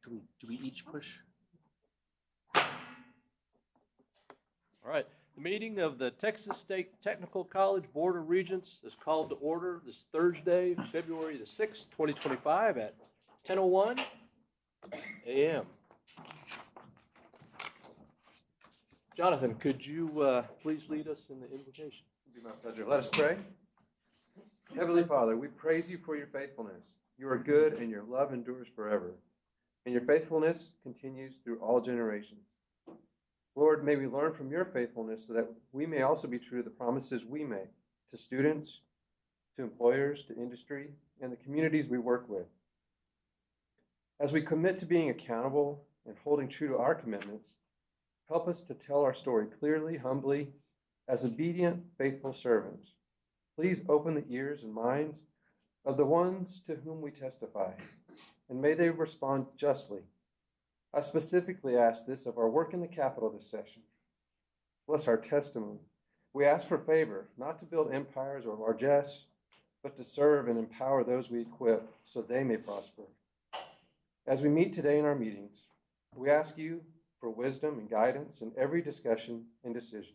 Do we each push? All right. The meeting of the Texas State Technical College Board of Regents is called to order this Thursday, February the 6th, 2025 at 10:01 a.m. Jonathan, could you please lead us in the invocation? It'll be my pleasure. Let us pray. Heavenly Father, we praise you for your faithfulness. You are good and your love endures forever, and your faithfulness continues through all generations. Lord, may we learn from your faithfulness so that we may also be true to the promises we make to students, to employers, to industry, and the communities we work with. As we commit to being accountable and holding true to our commitments, help us to tell our story clearly, humbly, as obedient, faithful servants. Please open the ears and minds of the ones to whom we testify, and may they respond justly. I specifically ask this of our work in the Capitol this session. Bless our testimony. We ask for favor, not to build empires or largesse, but to serve and empower those we equip so they may prosper. As we meet today in our meetings, we ask you for wisdom and guidance in every discussion and decision.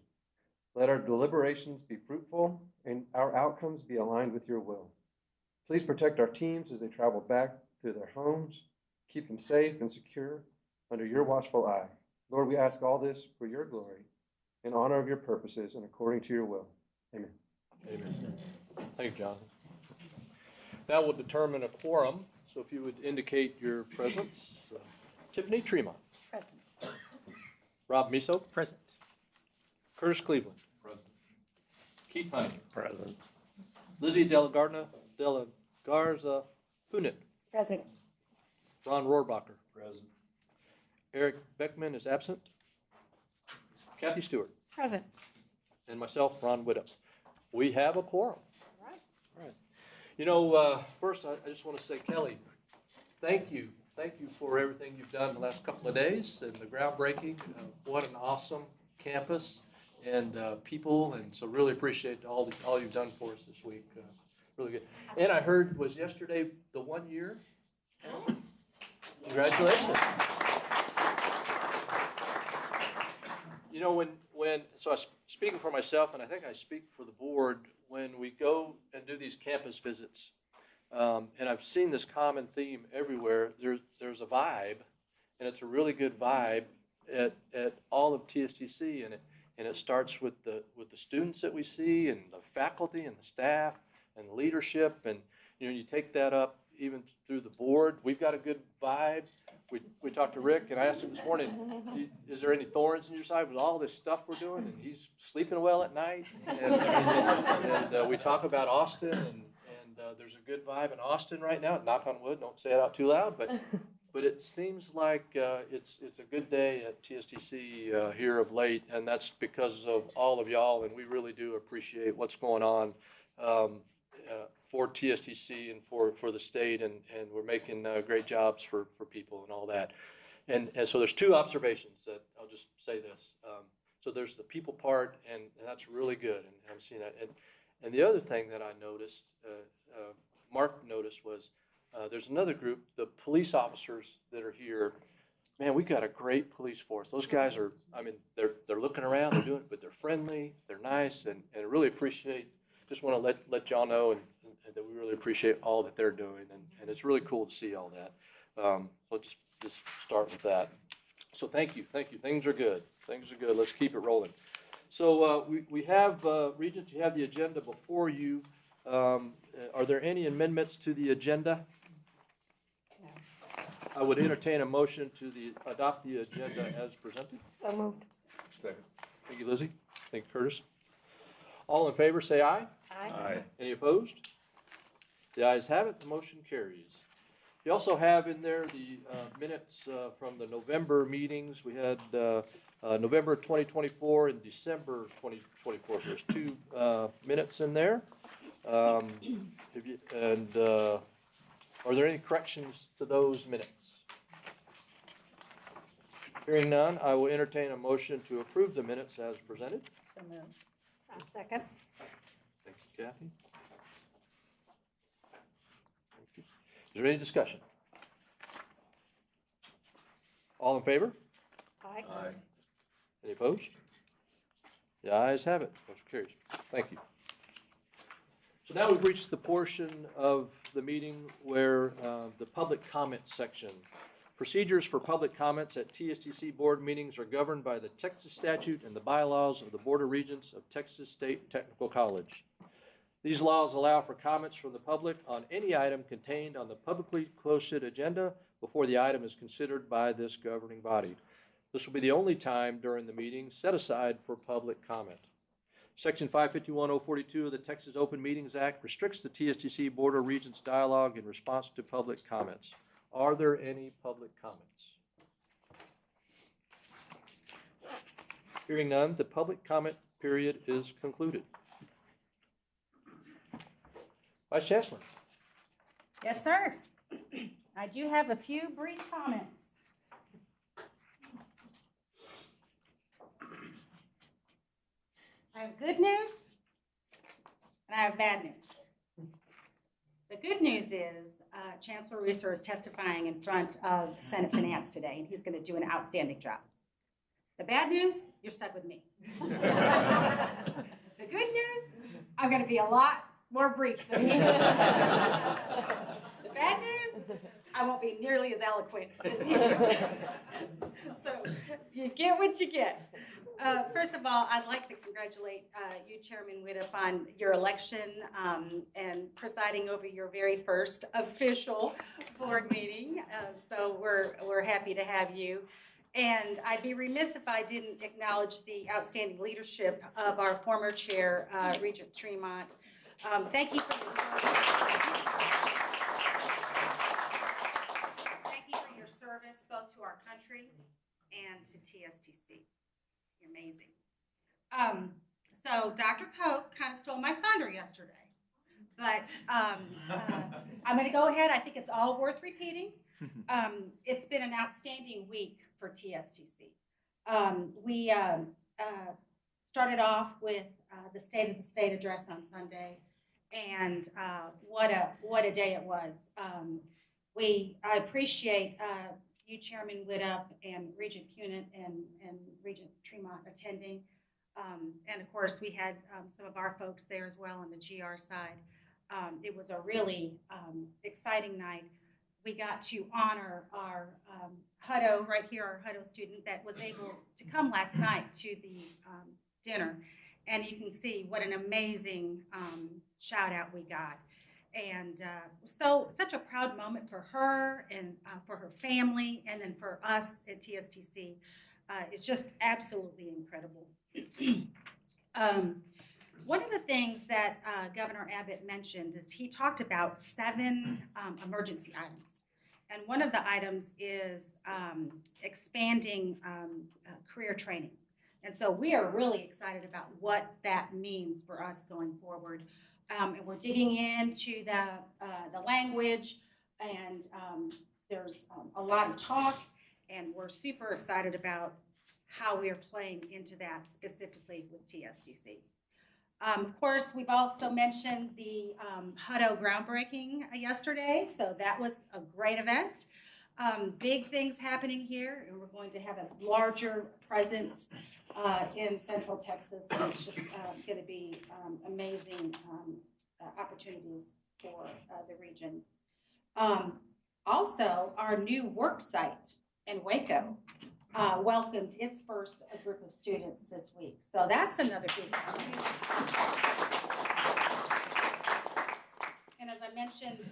Let our deliberations be fruitful and our outcomes be aligned with your will. Please protect our teams as they travel back to their homes. Keep them safe and secure under your watchful eye. Lord, we ask all this for your glory, in honor of your purposes, and according to your will. Amen. Amen. Thank you, Jonathan. Now we'll determine a quorum, so if you would indicate your presence. Tiffany Tremont. Present. Rob Miso. Present. Curtis Cleveland. Present. Keith Honey. Present. Lizzie De La Garza Punit. Present. Ron Rohrbacher. Present. Eric Beckman is absent. Kathy Stewart. Present. And myself, Ron Whittup. We have a quorum. All right. All right. You know, first I just want to say, Kelly, thank you. Thank you for everything you've done the last couple of days and the groundbreaking. What an awesome campus and people, and so really appreciate all you've done for us this week. Really good. And I heard, was yesterday the 1 year? Congratulations. You know, so speaking for myself, and I think I speak for the board, when we go and do these campus visits, and I've seen this common theme everywhere, there's a vibe, and it's a really good vibe at all of TSTC, and it starts with the students that we see, and the faculty, and the staff, and the leadership, and you take that up even through the board. We've got a good vibe. We talked to Rick, and I asked him this morning, is there any thorns in your side with all this stuff we're doing? And he's sleeping well at night. And we talk about Austin, and there's a good vibe in Austin right now. Knock on wood, don't say it out too loud, but it seems like it's a good day at TSTC here of late, and that's because of all of y'all, and we really do appreciate what's going on for TSTC and for the state, and we're making great jobs for people and all that. And so there's two observations that I'll just say this. So there's the people part, and that's really good, and I'm seeing that. And the other thing that I noticed, Mark noticed, was there's another group, the police officers that are here. Man, we got a great police force. Those guys are, I mean, they're looking around, they're doing it, but they're friendly, they're nice, and I really appreciate. Just want to let y'all know and that we really appreciate all that they're doing, and it's really cool to see all that. So just start with that. So thank you. Things are good. Let's keep it rolling. So we have, Regents, you have the agenda before you. Are there any amendments to the agenda? No. I would entertain a motion to adopt the agenda as presented. So moved. Second. Thank you, Lizzie. Thank you, Curtis. All in favor, say aye. Aye. Any opposed? The ayes have it. The motion carries. You also have in there the minutes from the November meetings. We had November 2024 and December 2024. So there's two minutes in there. Are there any corrections to those minutes? Hearing none, I will entertain a motion to approve the minutes as presented. So moved. Second. Thank you, Kathy. Is there any discussion? All in favor? Aye. Any opposed? The ayes have it. Motion carries. Thank you. So now we've reached the portion of the meeting where the public comment section. Procedures for public comments at TSTC board meetings are governed by the Texas statute and the bylaws of the Board of Regents of Texas State Technical College. These laws allow for comments from the public on any item contained on the publicly posted agenda before the item is considered by this governing body. This will be the only time during the meeting set aside for public comment. Section 551.042 of the Texas Open Meetings Act restricts the TSTC Board of Regents dialogue in response to public comments. Are there any public comments? Hearing none, the public comment period is concluded. Vice Chancellor. Yes, sir. I do have a few brief comments. I have good news and I have bad news. The good news is Chancellor Reeser is testifying in front of Senate Finance today, and he's going to do an outstanding job. The bad news, you're stuck with me. The good news, I'm going to be a lot more brief than you. The bad news, I won't be nearly as eloquent as he is. So you get what you get. First of all, I'd like to congratulate you, Chairman Widdop, on your election and presiding over your very first official board meeting. So we're happy to have you. And I'd be remiss if I didn't acknowledge the outstanding leadership of our former chair, Regent Tremont. Thank you for your service. Thank you for your service both to our country and to TSTC. You're amazing. So Dr. Pope kind of stole my thunder yesterday, but I'm going to go ahead. I think it's all worth repeating. It's been an outstanding week for TSTC. We started off with the State of the State address on Sunday, and what a day it was. I appreciate you, Chairman Widdop, and Regent Punit and Regent Tremont attending. And of course, we had some of our folks there as well on the GR side. It was a really exciting night. We got to honor our Hutto, right here, our Hutto student that was able to come last night to the dinner. And you can see what an amazing shout out we got. And so such a proud moment for her and for her family, and then for us at TSTC. It's just absolutely incredible. One of the things that Governor Abbott mentioned is he talked about 7 emergency items. And one of the items is expanding career training. And so we are really excited about what that means for us going forward. And we're digging into the language, and there's a lot of talk, and we're super excited about how we are playing into that specifically with TSTC. Of course, we've also mentioned the Hutto groundbreaking yesterday, so that was a great event. Big things happening here, and we're going to have a larger presence in Central Texas, and it's just going to be amazing opportunities for the region. Also, our new work site in Waco welcomed its first group of students this week, so that's another big thing. And as I mentioned,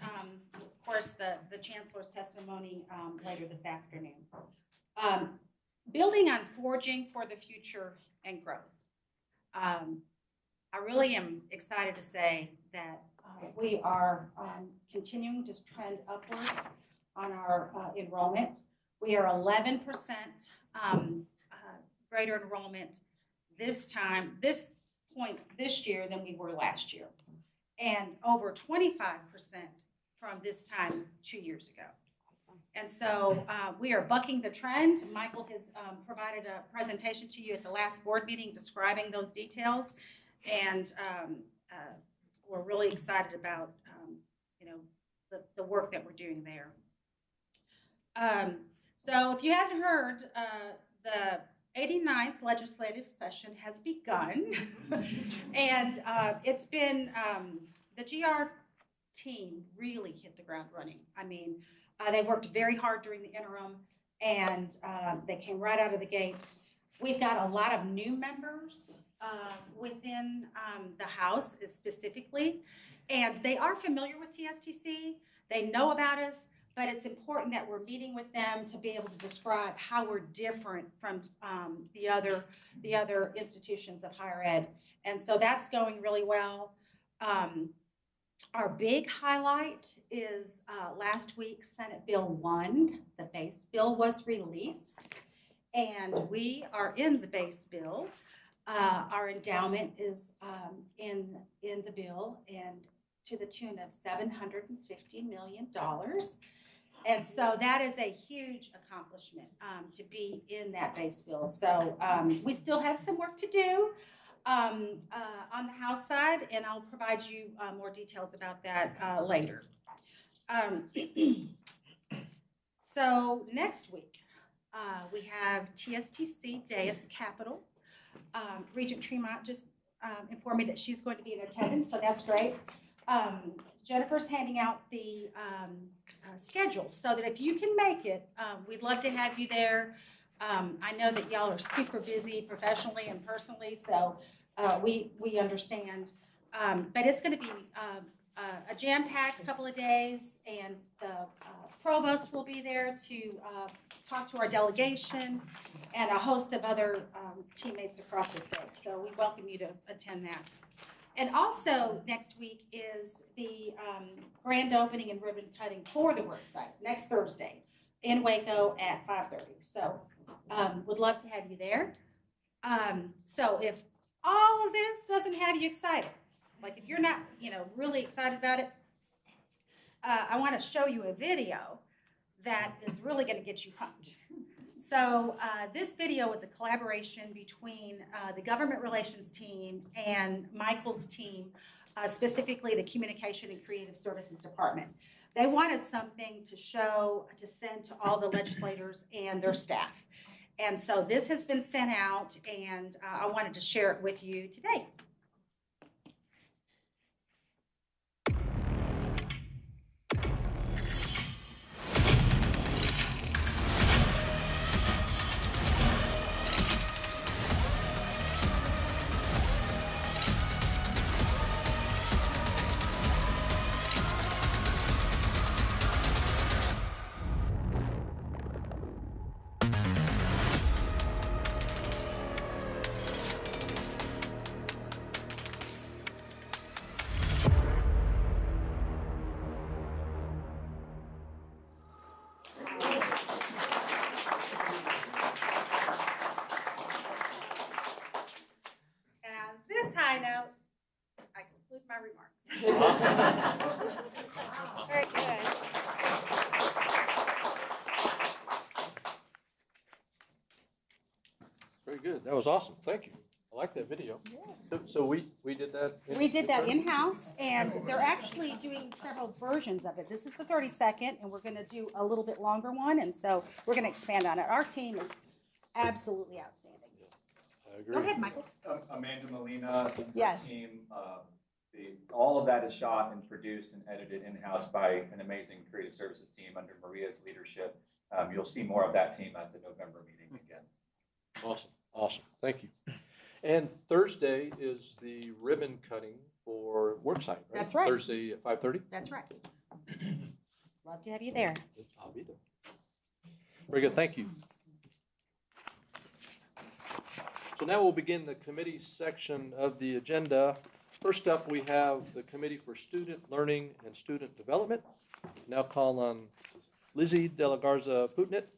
of course, the Chancellor's testimony later this afternoon. Building on forging for the future and growth. I really am excited to say that we are continuing to trend upwards on our enrollment. We are 11% greater enrollment this point this year than we were last year, and over 25% from this time 2 years ago. And so we are bucking the trend. Michael has provided a presentation to you at the last board meeting describing those details, and we're really excited about the work that we're doing there. So if you hadn't heard, the 89th legislative session has begun. And it's been, the GR team really hit the ground running. I mean, they worked very hard during the interim, and they came right out of the gate. We've got a lot of new members within the House specifically, and they are familiar with TSTC. They know about us, but it's important that we're meeting with them to be able to describe how we're different from the other institutions of higher ed. And so that's going really well. Our big highlight is last week, Senate Bill 1, the base bill was released, and we are in the base bill. Our endowment is in the bill, and to the tune of $750 million. And so that is a huge accomplishment to be in that base bill. So we still have some work to do on the House side, and I'll provide you more details about that later. So next week, we have TSTC Day at the Capitol. Regent Tremont just informed me that she's going to be in attendance, so that's great. Jennifer's handing out the schedule, so that if you can make it, we'd love to have you there. I know that y'all are super busy professionally and personally, so we understand. But it's going to be a jam-packed couple of days, and the provost will be there to talk to our delegation and a host of other teammates across the state. So we welcome you to attend that. And also next week is the grand opening and ribbon cutting for the work site next Thursday in Waco at 5:30. So would love to have you there. So if all of this doesn't have you excited, like if you're not, really excited about it, I want to show you a video that is really going to get you pumped. So this video is a collaboration between the government relations team and Michael's team, specifically the Communication and Creative Services Department. They wanted something to send to all the legislators and their staff. And so this has been sent out, and I wanted to share it with you today. My remarks. Very good. Very good. That was awesome. Thank you. I like that video. Yeah. So we did that. We did that in-house, and they're actually doing several versions of it. This is the 30-second, and we're going to do a little bit longer one, and so we're going to expand on it. Our team is absolutely outstanding. I agree. Go ahead, Michael. Amanda Molina, Yes. team. All of that is shot and produced and edited in-house by an amazing creative services team under Maria's leadership. You'll see more of that team at the November meeting again. Awesome. Awesome. Thank you. And Thursday is the ribbon cutting for Worksite, right? That's right. Thursday at 5:30? That's right. Love to have you there. I'll be there. Very good. Thank you. So now we'll begin the committee section of the agenda. First up, we have the Committee for Student Learning and Student Development. Now call on Lizzie De La Garza Putnit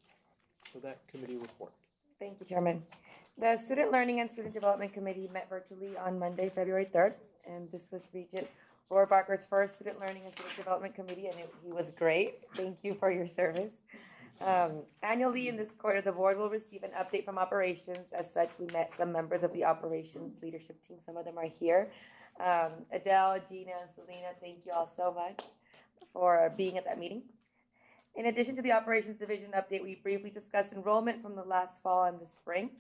for that committee report. Thank you, Chairman. The Student Learning and Student Development Committee met virtually on Monday, February 3rd, and this was Regent Rohrbacher's first Student Learning and Student Development Committee, and he was great. Thank you for your service. Annually in this quarter, the board will receive an update from operations. As such, we met some members of the operations leadership team. Some of them are here. Adele, Gina, and Selena, thank you all so much. for being at that meeting. In addition to the Operations Division update, we briefly discussed enrollment from the last fall and the spring.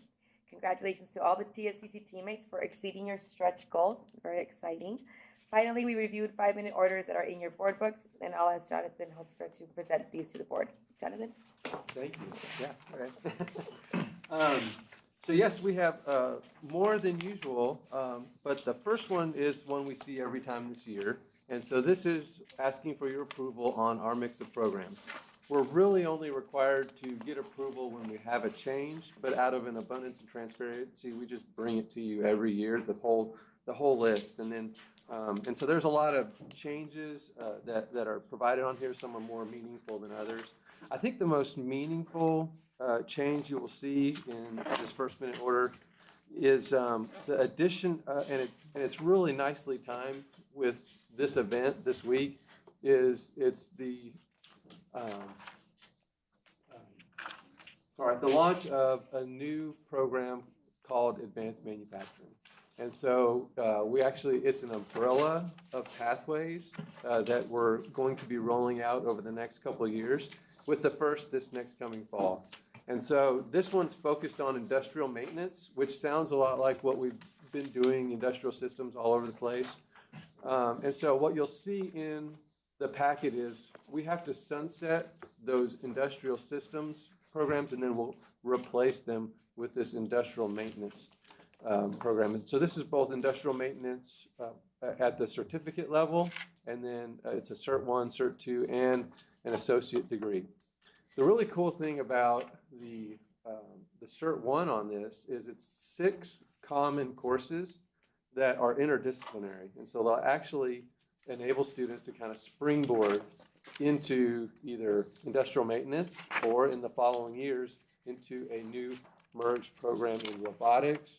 Congratulations to all the TSCC teammates for exceeding your stretch goals. It's very exciting. Finally, we reviewed 5-minute orders that are in your board books, and I'll ask Jonathan Hoekstra to present these to the board. Jonathan? Thank you. Yeah, okay. So yes, we have more than usual, but the first one is one we see every time this year. And so this is asking for your approval on our mix of programs. We're really only required to get approval when we have a change, but out of an abundance of transparency, we just bring it to you every year, the whole list. And then, and so there's a lot of changes that are provided on here. Some are more meaningful than others. I think the most meaningful change you will see in this first minute order is the addition, and it's really nicely timed with this event this week, it's the the launch of a new program called Advanced Manufacturing. And so it's an umbrella of pathways that we're going to be rolling out over the next couple of years, with the first this next coming fall. And so this one's focused on industrial maintenance, which sounds a lot like what we've been doing, industrial systems all over the place. And so what you'll see in the packet is we have to sunset those industrial systems programs, and then we'll replace them with this industrial maintenance program. And so this is both industrial maintenance at the certificate level, and then it's a Cert 1, Cert 2, and an associate degree. The really cool thing about the Cert 1 on this is it's 6 common courses that are interdisciplinary. And so they'll actually enable students to kind of springboard into either industrial maintenance or in the following years into a new merged program in robotics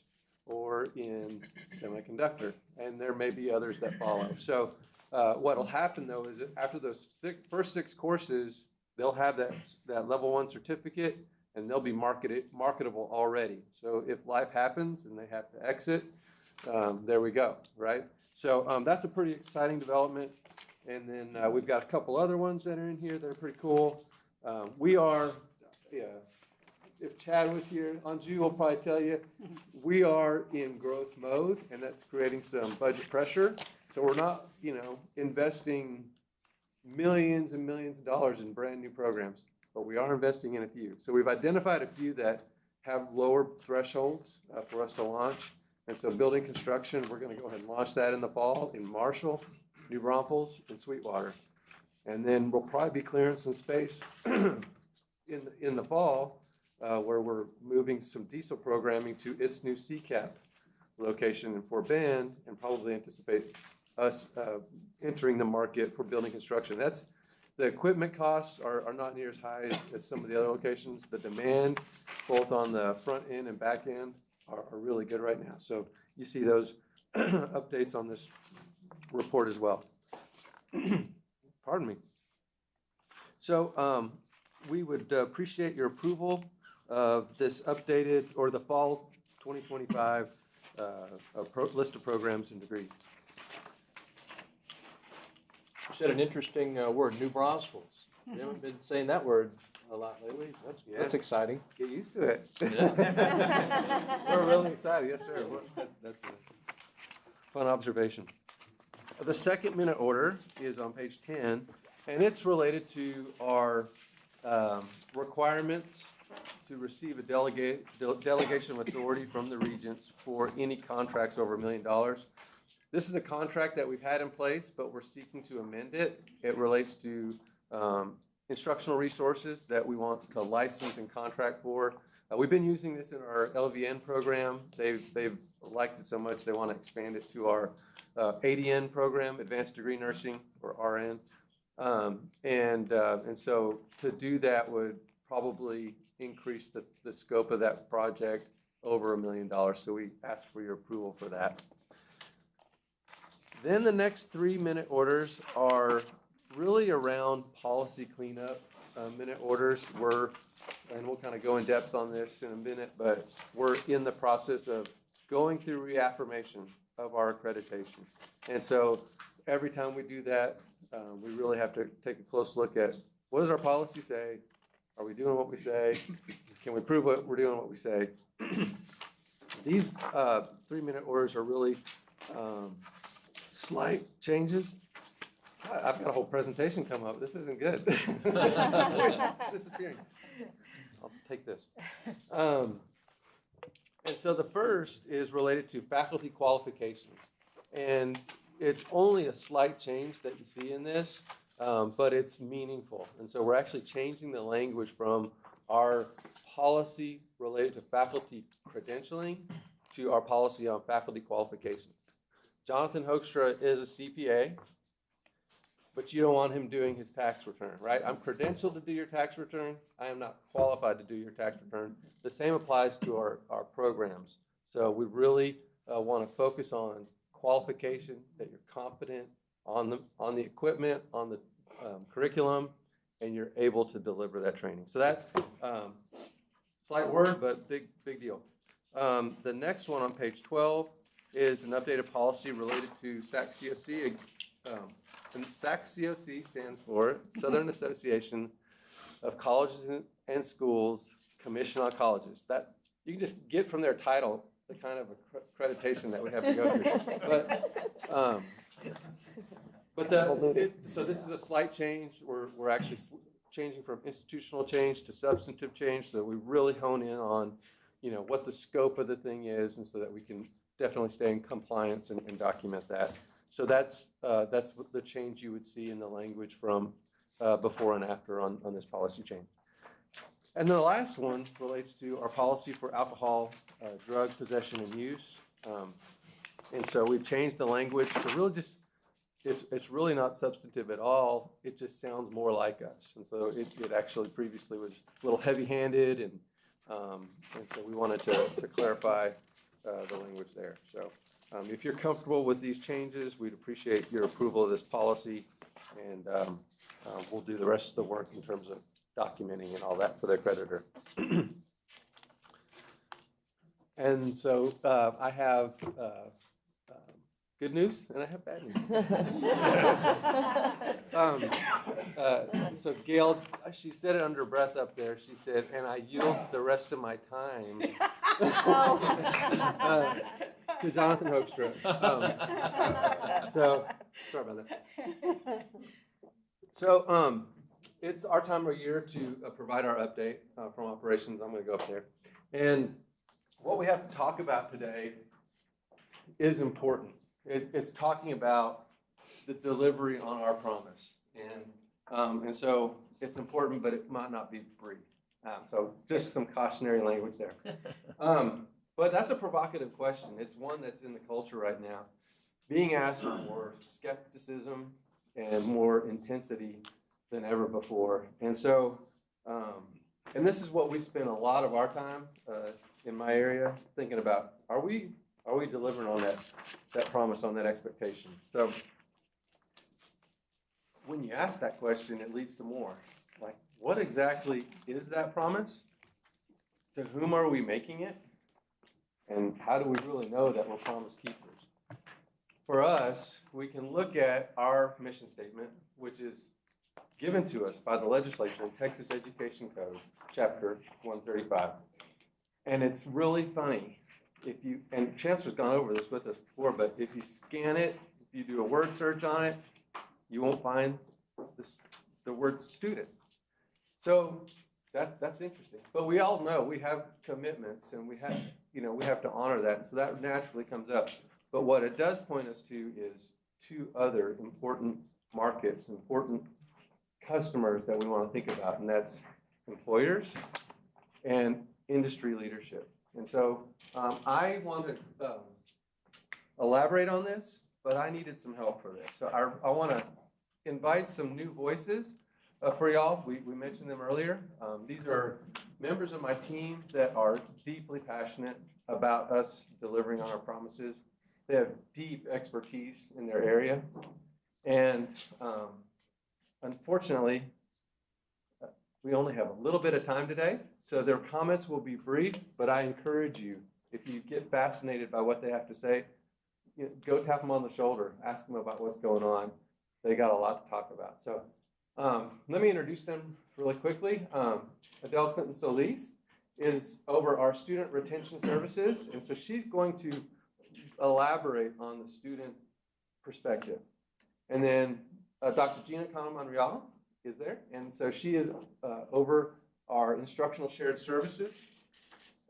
or in semiconductor. And there may be others that follow. So what will happen though is that after those first 6 courses, they'll have that level 1 certificate, and they'll be marketable already. So if life happens and they have to exit, there we go, right? So that's a pretty exciting development. And then we've got a couple other ones that are in here that are pretty cool. If Chad was here, Anju will probably tell you, we are in growth mode, and that's creating some budget pressure. So we're not, investing millions and millions of dollars in brand new programs, but we are investing in a few. So we've identified a few that have lower thresholds for us to launch. And so building construction, we're going to go ahead and launch that in the fall in Marshall, New Braunfels, and Sweetwater. And then we'll probably be clearing some space in the fall where we're moving some diesel programming to its new CCAP location in Fort Bend, and probably anticipate us entering the market for building construction. The equipment costs are not near as high as some of the other locations. The demand, both on the front end and back end, are really good right now. So you see those updates on this report as well. Pardon me. So we would appreciate your approval of this updated, or the fall 2025 list of programs and degrees. You said an interesting word, New Braunfels. You haven't been saying that word a lot lately. That's exciting. Get used to it. Yeah. We're really excited. Yes, sir. That's a fun observation. The second minute order is on page 10, and it's related to our requirements to receive a delegation of authority from the Regents for any contracts over $1 million. This is a contract that we've had in place, but we're seeking to amend it. It relates to instructional resources that we want to license and contract for. We've been using this in our LVN program. They've liked it so much they want to expand it to our ADN program, Advanced Degree Nursing, or RN. And so to do that would probably increase the scope of that project over $1 million. So we ask for your approval for that. Then the next 3 minute orders are really around policy cleanup minute orders. And we'll kind of go in depth on this in a minute, but we're in the process of going through reaffirmation of our accreditation. And so every time we do that, we really have to take a close look at what does our policy say? Are we doing what we say? Can we prove what we're doing what we say? These 3-minute orders are really slight changes. I've got a whole presentation come up. This isn't good. It's disappearing. I'll take this. And so the first is related to faculty qualifications. And it's only a slight change that you see in this, but it's meaningful. And so we're actually changing the language from our policy related to faculty credentialing to our policy on faculty qualifications. Jonathan Hoekstra is a CPA, but you don't want him doing his tax return, right? I'm credentialed to do your tax return. I am not qualified to do your tax return. The same applies to our programs. So we really want to focus on qualification, that you're competent on the equipment, on the curriculum, and you're able to deliver that training. So that's slight word, but big deal. The next one on page 12 is an updated policy related to SAC-COC. And SAC-COC stands for Southern Association of Colleges and Schools Commission on Colleges. That you can just get from their title the kind of accreditation that we have to go through. So this is a slight change. We're actually changing from institutional change to substantive change, so that we really hone in on, what the scope of the thing is, and so that we can definitely stay in compliance and document that. So that's the change you would see in the language from before and after on this policy change. And then the last one relates to our policy for alcohol, drug possession and use. And so we've changed the language to really just, it's really not substantive at all. It just sounds more like us. And so it actually previously was a little heavy-handed, and so we wanted to clarify the language there. So if you're comfortable with these changes, we'd appreciate your approval of this policy, and we'll do the rest of the work in terms of documenting and all that for the accreditor. And so I have good news and I have bad news. So Gail, she said it under breath up there. She said, and I yield the rest of my time to Jonathan Hoekstra. So sorry about that. So it's our time of year to provide our update from operations. I'm going to go up there. And what we have to talk about today is important. It's talking about the delivery on our promise. And so it's important, but it might not be brief. So just some cautionary language there. But that's a provocative question. It's one that's in the culture right now. Being asked for more skepticism and more intensity than ever before. And so, and this is what we spend a lot of our time in my area thinking about. Are we delivering on that promise, on that expectation? So when you ask that question, it leads to more. Like, what exactly is that promise? To whom are we making it? And how do we really know that we're promise keepers? For us, we can look at our mission statement, which is given to us by the legislature in Texas Education Code, Chapter 135. And it's really funny. And Chancellor's gone over this with us before, but if you scan it, if you do a word search on it, you won't find the word student. So that's interesting. But we all know we have commitments, and we have to honor that. So that naturally comes up. But what it does point us to is two other important markets, important customers that we want to think about, and that's employers and industry leadership. And so I want to elaborate on this, but I needed some help for this. So I want to invite some new voices for y'all. We mentioned them earlier. These are members of my team that are deeply passionate about us delivering on our promises. They have deep expertise in their area. And unfortunately, we only have a little bit of time today, so their comments will be brief, but I encourage you, if you get fascinated by what they have to say, go tap them on the shoulder, ask them about what's going on. they got a lot to talk about. So let me introduce them really quickly. Adele Clinton Solis is over our student retention services, and so she's going to elaborate on the student perspective. And then Dr. Gina Cano-Monreal is there, and so she is over our instructional shared services.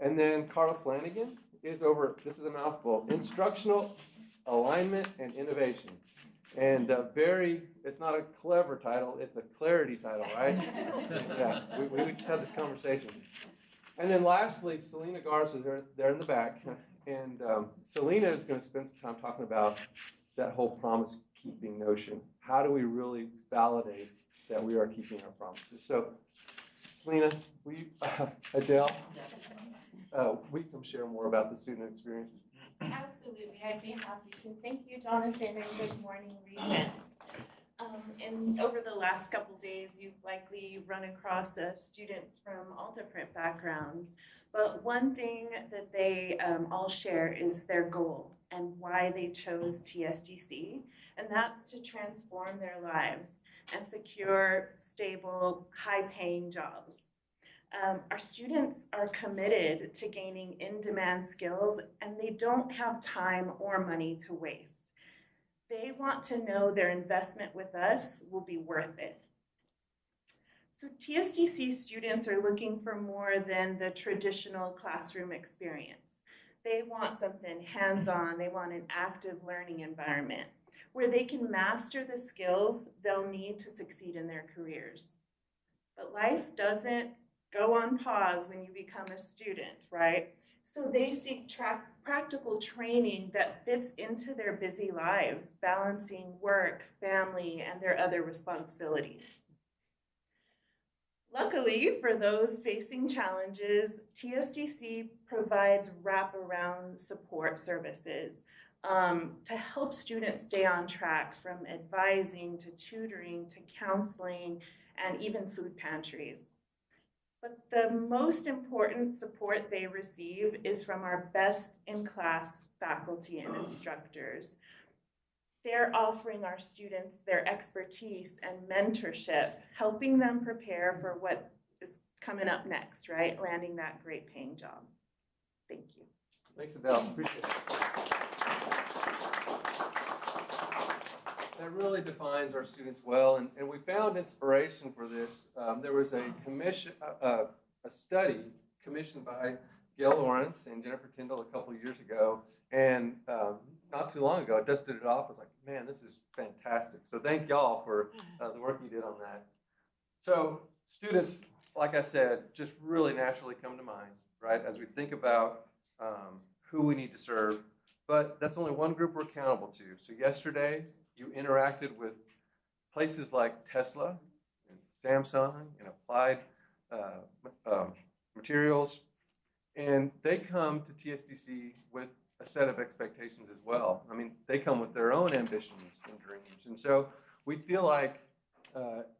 And then Carla Flanagan is over, this is a mouthful, instructional alignment and innovation. And it's not a clever title, it's a clarity title, right? Yeah, we just had this conversation. And then lastly, Selena Garza is there in the back. And Selena is going to spend some time talking about that whole promise-keeping notion. How do we really validate that we are keeping our promises? So, Selena, Adele, we can share more about the student experience. Absolutely, I'd be happy to. Thank you, Jonathan, and good morning, Regents. And over the last couple days, you've likely run across students from all different backgrounds. But one thing that they all share is their goal and why they chose TSDC, and that's to transform their lives and secure stable, high-paying jobs. Our students are committed to gaining in-demand skills, and they don't have time or money to waste. They want to know their investment with us will be worth it. So TSDC students are looking for more than the traditional classroom experience. They want something hands-on. They want an active learning environment where they can master the skills they'll need to succeed in their careers. But life doesn't go on pause when you become a student, right? So they seek practical training that fits into their busy lives, balancing work, family, and their other responsibilities. Luckily, for those facing challenges, TSDC provides wraparound support services to help students stay on track, from advising to tutoring to counseling and even food pantries. But the most important support they receive is from our best-in-class faculty and instructors. They're offering our students their expertise and mentorship, helping them prepare for what is coming up next, right? Landing that great paying job. Thank you. Thanks, Adele. Appreciate it. That really defines our students well, and we found inspiration for this. There was a study commissioned by Gail Lawrence and Jennifer Tyndall a couple of years ago, and not too long ago, I dusted it off. I was like, man, this is fantastic. So thank y'all for the work you did on that. So students, like I said, just really naturally come to mind, right, as we think about who we need to serve. But that's only one group we're accountable to. So yesterday, you interacted with places like Tesla and Samsung and Applied Materials, and they come to TSDC with a set of expectations as well. I mean, they come with their own ambitions and dreams, and so we feel like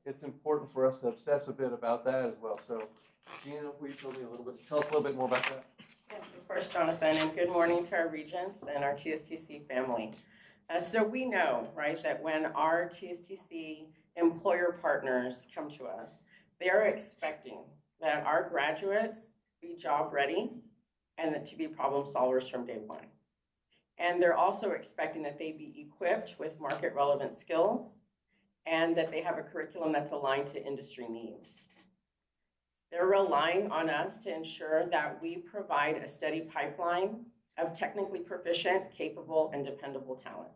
it's important for us to obsess a bit about that as well. So, Gina, will you tell us a little bit more about that? Yes, of course, Jonathan, and good morning to our Regents and our TSTC family. So we know, right, that when our TSTC employer partners come to us, they are expecting that our graduates be job ready and that to be problem solvers from day one. And they're also expecting that they be equipped with market relevant skills and that they have a curriculum that's aligned to industry needs. They're relying on us to ensure that we provide a steady pipeline of technically proficient, capable, and dependable talent.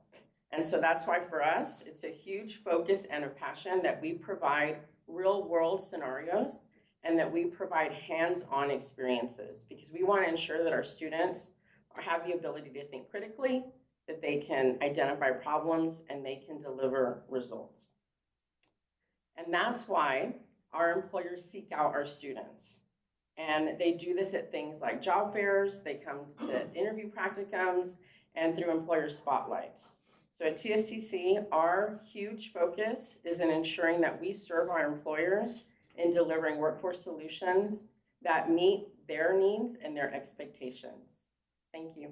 And so that's why for us, it's a huge focus and a passion that we provide real world scenarios and that we provide hands-on experiences, because we want to ensure that our students have the ability to think critically, that they can identify problems, and they can deliver results. And that's why our employers seek out our students. And they do this at things like job fairs, they come to interview practicums, and through employer spotlights. So at TSTC, our huge focus is in ensuring that we serve our employers in delivering workforce solutions that meet their needs and their expectations. Thank you.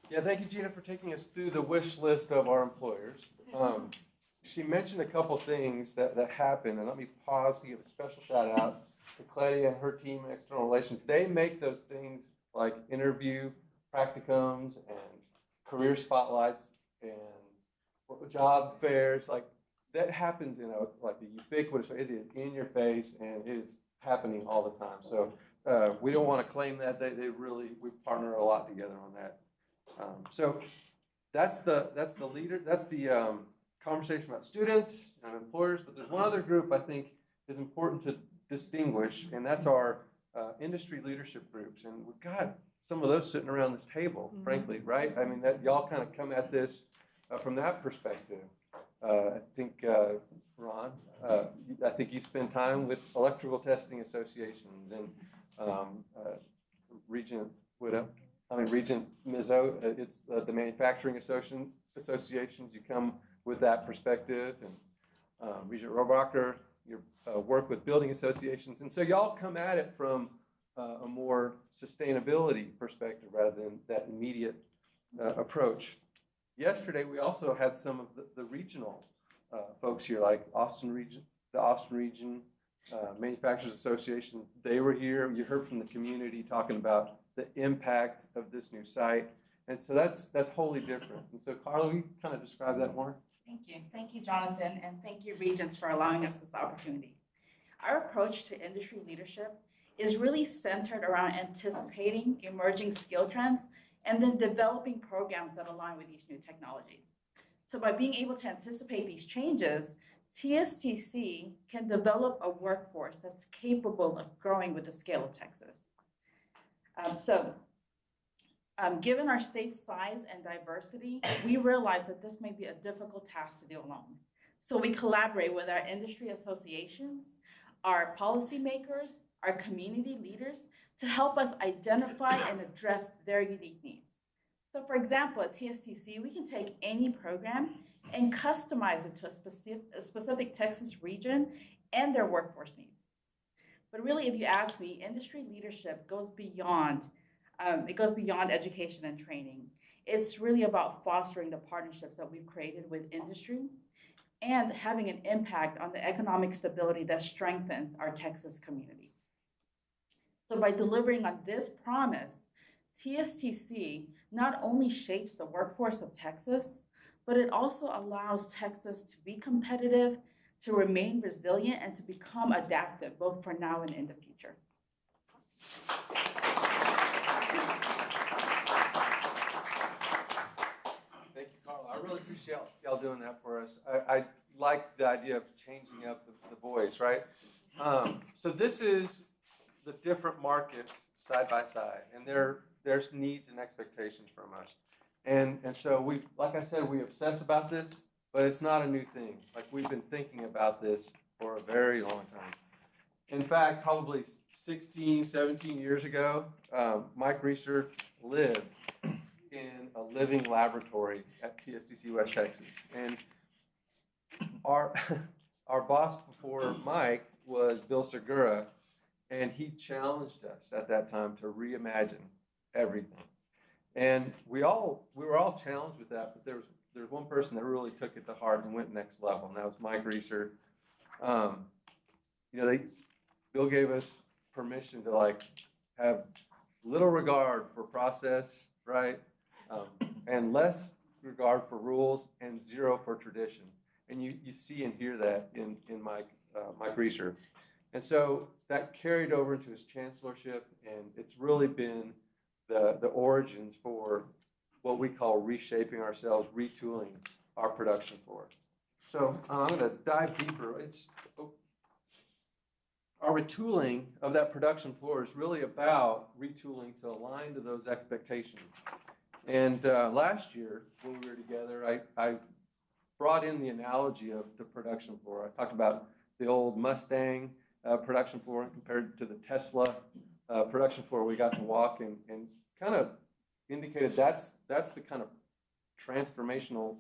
Yeah, thank you, Gina, for taking us through the wish list of our employers. She mentioned a couple things that happen, and let me pause to give a special shout out to Claudia and her team in external relations. They make those things like interview practicums and career spotlights and job fairs, like that happens in a ubiquitous way. It is in your face, and it is happening all the time. So we don't want to claim that. We partner a lot together on that. So that's the conversation about students and employers, but there's one other group I think is important to distinguish, and that's our industry leadership groups. And we've got some of those sitting around this table, frankly, right? I mean, that y'all kind of come at this from that perspective. I think, Ron, I think you spend time with electrical testing associations and Regent Mizzo, it's the manufacturing associations. You come with that perspective, and Regent Rohrabacher, your work with building associations. And so y'all come at it from a more sustainability perspective rather than that immediate approach. Yesterday, we also had some of the regional folks here, like the Austin Region Manufacturers Association. They were here. You heard from the community talking about the impact of this new site. And so that's wholly different. And so Carla, will you kind of describe that more? Thank you, Jonathan, and thank you, Regents, for allowing us this opportunity. Our approach to industry leadership is really centered around anticipating emerging skill trends and then developing programs that align with these new technologies. So by being able to anticipate these changes, TSTC can develop a workforce that's capable of growing with the scale of Texas. Given our state's size and diversity, we realize that this may be a difficult task to do alone. So we collaborate with our industry associations, our policymakers, our community leaders to help us identify and address their unique needs. So for example, at TSTC, we can take any program and customize it to a specific Texas region and their workforce needs. But really, if you ask me, industry leadership goes beyond education and training. It's really about fostering the partnerships that we've created with industry and having an impact on the economic stability that strengthens our Texas communities. So by delivering on this promise, TSTC not only shapes the workforce of Texas, but it also allows Texas to be competitive, to remain resilient, and to become adaptive, both for now and in the future. Thank you, Carla. I really appreciate y'all doing that for us. I like the idea of changing up the voice, right? So this is the different markets side by side, and there's needs and expectations from us. And so like I said, we obsess about this, but it's not a new thing. Like, we've been thinking about this for a very long time. In fact, probably 16, 17 years ago, Mike Reeser lived in a living laboratory at TSTC West Texas. And our boss before Mike was Bill Segura, and he challenged us at that time to reimagine everything. And we were all challenged with that, but there was one person that really took it to heart and went next level, and that was Mike Reeser. Bill gave us permission to have little regard for process, right? And less regard for rules and zero for tradition. And you see and hear that in Mike Reeser. And so that carried over into his chancellorship, and it's really been the origins for what we call reshaping ourselves, retooling our production floor. So I'm going to dive deeper. Our retooling of that production floor is really about retooling to align to those expectations. And last year, when we were together, I brought in the analogy of the production floor. I talked about the old Mustang production floor compared to the Tesla production floor we got to walk, and kind of indicated that's the kind of transformational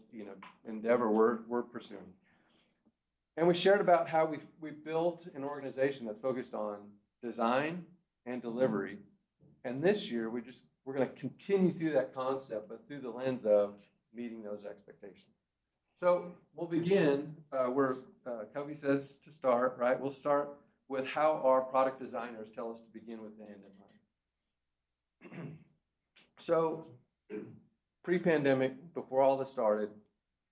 endeavor we're pursuing. And we shared about how we've built an organization that's focused on design and delivery. And this year we're going to continue through that concept, but through the lens of meeting those expectations. So we'll begin where Covey says to start, right? We'll start with how our product designers tell us to begin with the end in mind. So pre-pandemic, before all this started,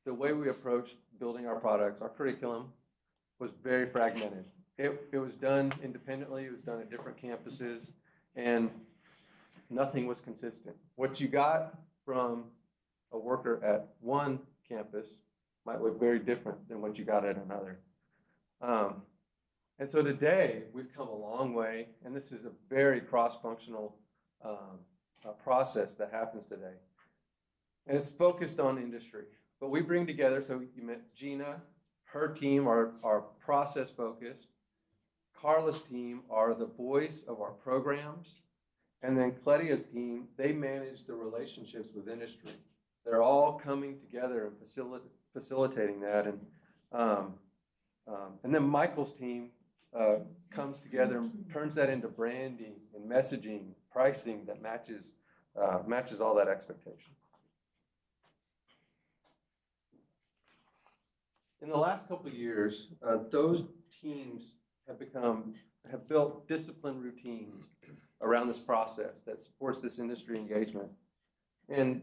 the way we approached building our products, our curriculum, was very fragmented. It was done independently, it was done at different campuses, and nothing was consistent. What you got from a worker at one campus might look very different than what you got at another. And so today, we've come a long way, and this is a very cross-functional process that happens today. And it's focused on industry. But we bring together, so you met Gina, her team are process-focused. Carla's team are the voice of our programs. And then Claudia's team, they manage the relationships with industry. They're all coming together and facilitating that. And then Michael's team comes together and turns that into branding and messaging, pricing that matches all that expectation. In the last couple of years, those teams have built disciplined routines around this process that supports this industry engagement. And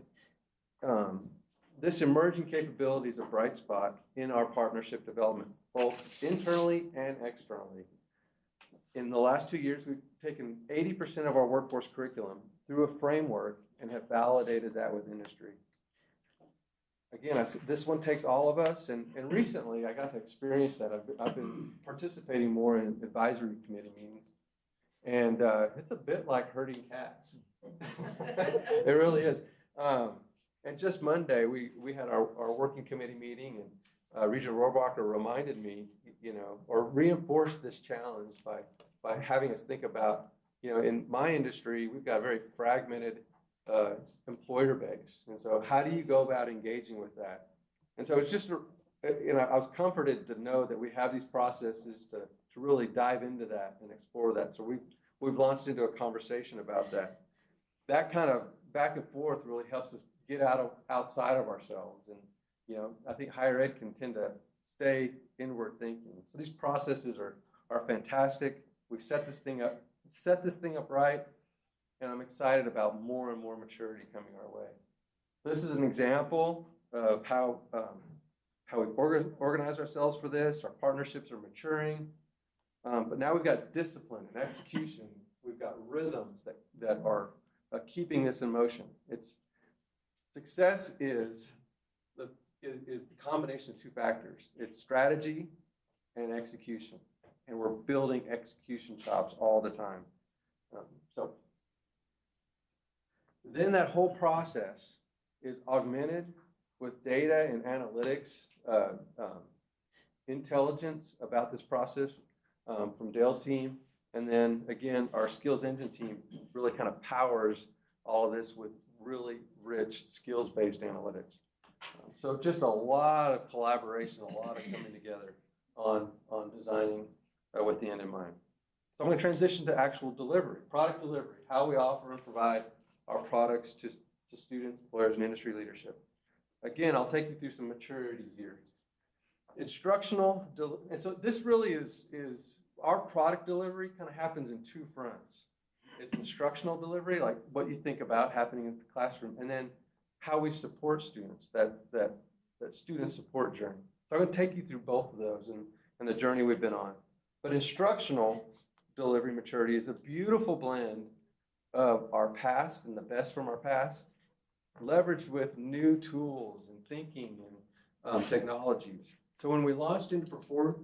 this emerging capability is a bright spot in our partnership development, both internally and externally. In the last 2 years, we've taken 80% of our workforce curriculum through a framework and have validated that with industry. Again, this one takes all of us, and recently I got to experience that. I've been participating more in advisory committee meetings, and it's a bit like herding cats. It really is. And just Monday, we had our working committee meeting, and Regent Rohrbacher reminded me, or reinforced this challenge by having us think about, in my industry, we've got a very fragmented employer base. And so how do you go about engaging with that? And so it's just, I was comforted to know that we have these processes to really dive into that and explore that. So we've launched into a conversation about that. That kind of back and forth really helps us get outside of ourselves. And, I think higher ed can tend to stay inward thinking. So these processes are fantastic. We've set this thing up right. And I'm excited about more and more maturity coming our way. This is an example of how we organize ourselves for this. Our partnerships are maturing. But now we've got discipline and execution. We've got rhythms that are keeping this in motion. Success is the combination of two factors. It's strategy and execution. And we're building execution chops all the time. Then that whole process is augmented with data and analytics, intelligence about this process from Dale's team. And then again, our skills engine team really kind of powers all of this with really rich skills-based analytics. So just a lot of collaboration, a lot of coming together on designing with the end in mind. So I'm going to transition to actual delivery, product delivery, how we offer and provide our products to students, employers, and industry leadership. Again, I'll take you through some maturity here. Instructional, and so this really is our product delivery kind of happens in two fronts. It's instructional delivery, like what you think about happening in the classroom, and then how we support students, that student support journey. So I'm going to take you through both of those and the journey we've been on. But instructional delivery maturity is a beautiful blend of our past and the best from our past, leveraged with new tools and thinking and technologies. So when we launched into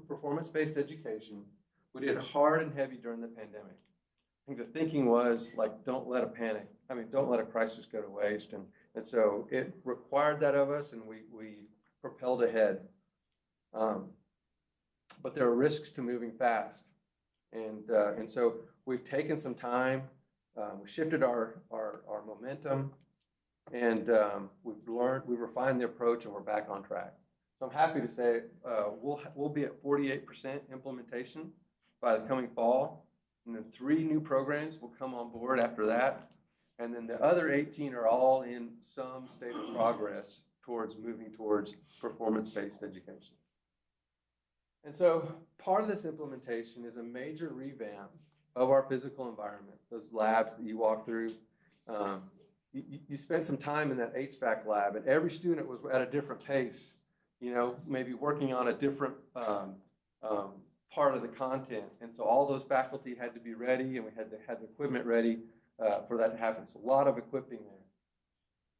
performance-based education, we did hard and heavy during the pandemic. I think the thinking was like, don't let a crisis go to waste. And so it required that of us, and we propelled ahead. But there are risks to moving fast. And so we've taken some time, we shifted our momentum, and we refined the approach, and we're back on track. So I'm happy to say we'll be at 48% implementation by the coming fall, and then 3 new programs will come on board after that. And then the other 18 are all in some state of progress towards moving towards performance-based education. And so part of this implementation is a major revamp of our physical environment, those labs that you walk through. You spent some time in that HVAC lab, and every student was at a different pace, you know, maybe working on a different part of the content. And so all those faculty had to be ready, and we had to have the equipment ready for that to happen. So a lot of equipping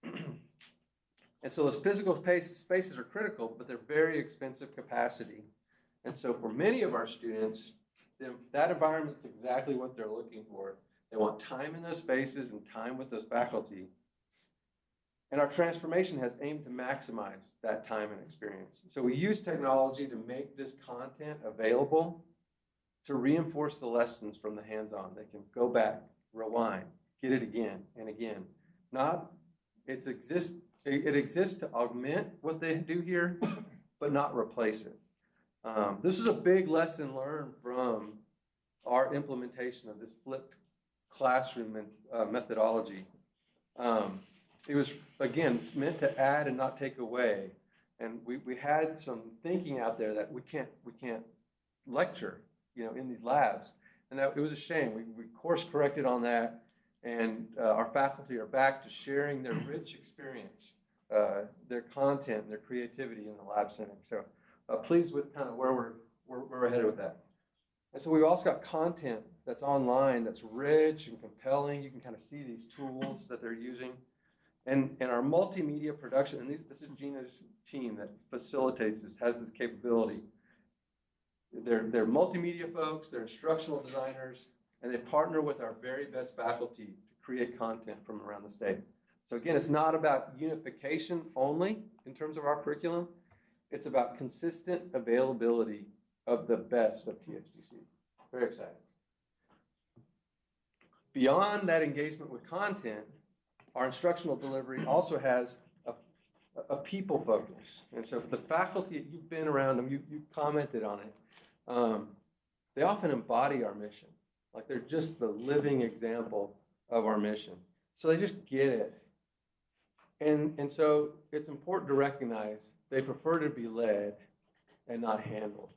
there. And so those physical spaces are critical, but they're very expensive capacity. And so for many of our students, that environment's exactly what they're looking for. They want time in those spaces and time with those faculty. And our transformation has aimed to maximize that time and experience. So we use technology to make this content available to reinforce the lessons from the hands-on. They can go back, rewind, get it again and again. It exists to augment what they do here, but not replace it. This is a big lesson learned from our implementation of this flipped classroom methodology. It was, again, meant to add and not take away. And we had some thinking out there that we can't lecture, you know, in these labs. And that it was a shame. We course corrected on that, and our faculty are back to sharing their rich experience, their content, and their creativity in the lab setting. So pleased with kind of where we're headed with that. And so we've also got content that's online that's rich and compelling. You can kind of see these tools that they're using. And our multimedia production, and this is Gina's team that facilitates this, has this capability. They're multimedia folks, they're instructional designers, and they partner with our very best faculty to create content from around the state. So again, it's not about unification only in terms of our curriculum. It's about consistent availability of the best of TXTC. Very exciting. Beyond that engagement with content, our instructional delivery also has a people focus. And so for the faculty, you've been around them, you commented on it, they often embody our mission. Like they're just the living example of our mission. So they just get it. And so it's important to recognize they prefer to be led and not handled.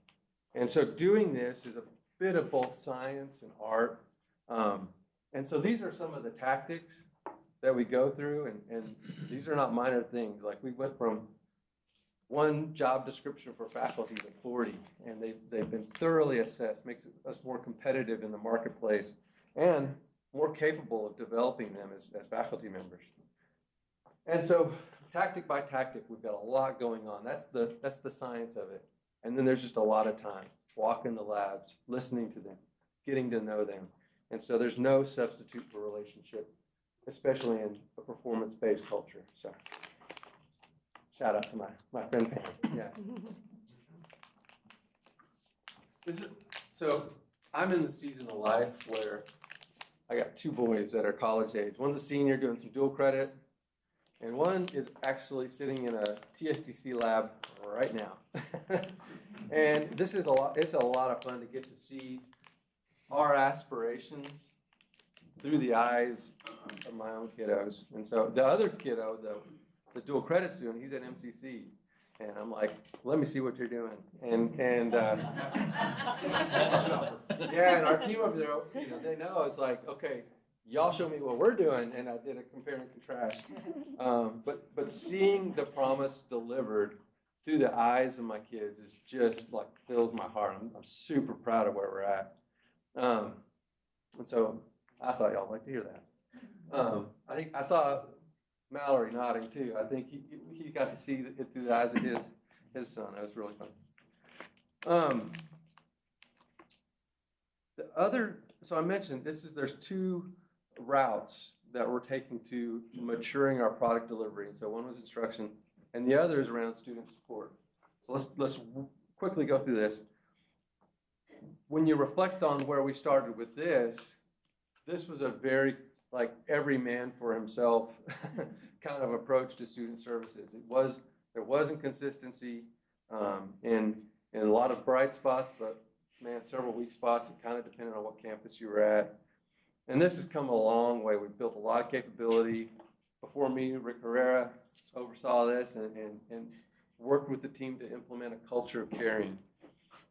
And so doing this is a bit of both science and art. And so these are some of the tactics that we go through, and these are not minor things. Like we went from one job description for faculty to 40, and they've been thoroughly assessed, makes us more competitive in the marketplace and more capable of developing them as faculty members. And so tactic by tactic, we've got a lot going on. That's the science of it. And then there's just a lot of time, walking the labs, listening to them, getting to know them. And so there's no substitute for relationship, especially in a performance-based culture. So shout out to my friend Pam. Yeah. So I'm in the season of life where I got two boys that are college age. One's a senior doing some dual credit, and one is actually sitting in a TSTC lab right now. And this is it's a lot of fun to get to see our aspirations through the eyes of my own kiddos. And so the other kiddo, the dual credit student, he's at MCC. And I'm like, let me see what you're doing. And yeah, and our team over there, you know, they know it's like, okay, y'all show me what we're doing. And I did a compare and contrast. But seeing the promise delivered through the eyes of my kids is just like fills my heart. I'm super proud of where we're at. And so I thought y'all would like to hear that. I think I saw Mallory nodding too. I think he got to see it through the eyes of his son. It was really fun. So I mentioned there's two routes that we're taking to maturing our product delivery. And so one was instruction, and the other is around student support. So let's quickly go through this. When you reflect on where we started with this was a very like every man for himself kind of approach to student services. There wasn't consistency in a lot of bright spots, but man, several weak spots. It kind of depended on what campus you were at. And this has come a long way. We've built a lot of capability. Before me, Rick Herrera oversaw this and worked with the team to implement a culture of caring.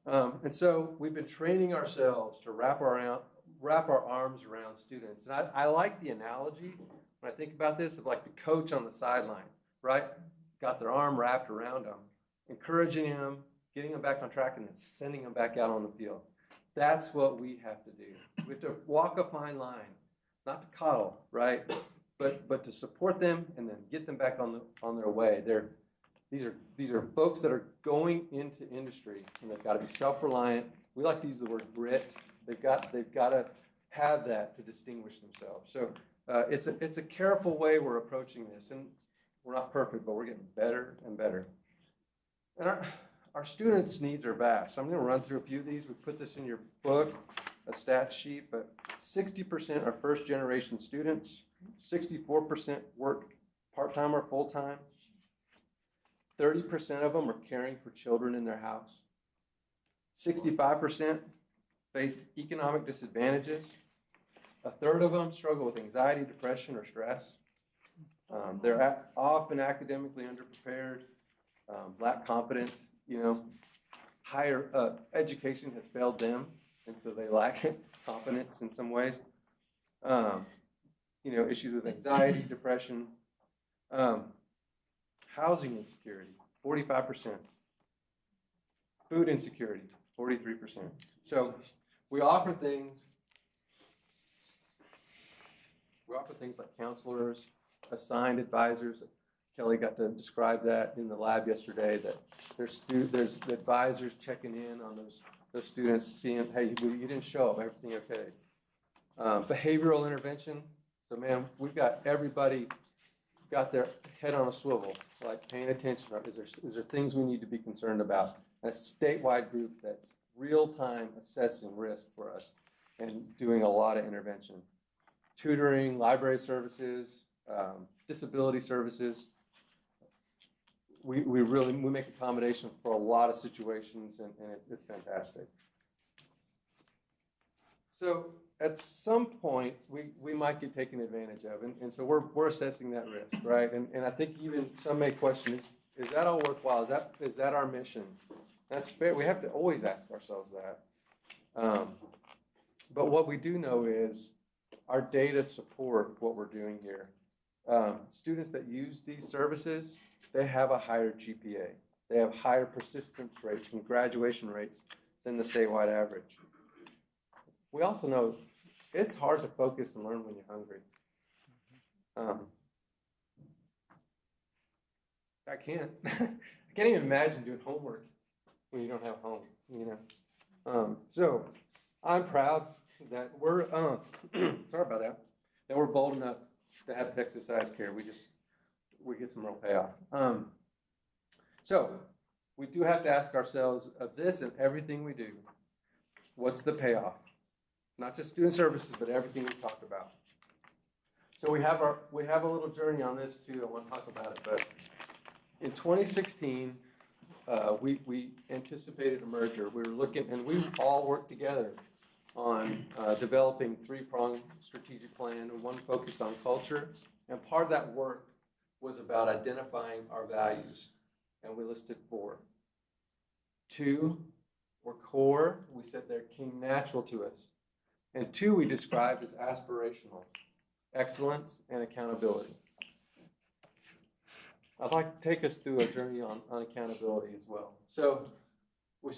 And so we've been training ourselves to wrap our arms around students. And I like the analogy when I think about this of like the coach on the sideline, right? Got their arm wrapped around them, encouraging him, getting him back on track, and then sending him back out on the field. That's what we have to do. We have to walk a fine line, not to coddle, right? But to support them and then get them back on their way. These are folks that are going into industry, and they've got to be self-reliant. We like to use the word grit. They've got to have that to distinguish themselves. So it's a careful way we're approaching this, and we're not perfect, but we're getting better and better. And our students' needs are vast. I'm going to run through a few of these. We put this in your book, a stat sheet, but 60% are first-generation students. 64% work part-time or full-time. 30% of them are caring for children in their house. 65% face economic disadvantages. A third of them struggle with anxiety, depression, or stress. They're often academically underprepared, lack confidence, higher education has failed them, and so they lack confidence in some ways. Issues with anxiety, depression, housing insecurity, 45%. Food insecurity, 43%. So we offer things like counselors, assigned advisors. Kelly got to describe that in the lab yesterday, that there's advisors checking in on those students, seeing, hey, you didn't show up, everything okay? Behavioral intervention. So, man, we've got everybody got their head on a swivel, like paying attention. Is there things we need to be concerned about? And a statewide group that's real-time assessing risk for us and doing a lot of intervention. Tutoring, library services, disability services. We make accommodation for a lot of situations, and it's fantastic. So at some point, we might get taken advantage of, and so we're assessing that risk, right? And I think even some may question, is that all worthwhile? Is that our mission? That's fair. We have to always ask ourselves that. But what we do know is our data support what we're doing here. Students that use these services, they have a higher GPA. They have higher persistence rates and graduation rates than the statewide average. We also know it's hard to focus and learn when you're hungry. I can't even imagine doing homework when you don't have home, So I'm proud that we're, sorry about that, that we're bold enough to have Texas-sized care. We get some real payoff. So we do have to ask ourselves of this and everything we do, what's the payoff? Not just student services, but everything we talked about. So we have a little journey on this too. I want to talk about it. But in 2016, we anticipated a merger. We were looking, and we all worked together on developing three-pronged strategic plan, and one focused on culture. And part of that work was about identifying our values, and we listed 4. 2 were core. We said they came natural to us. And 2 we described as aspirational, excellence and accountability. I'd like to take us through a journey on accountability as well. So we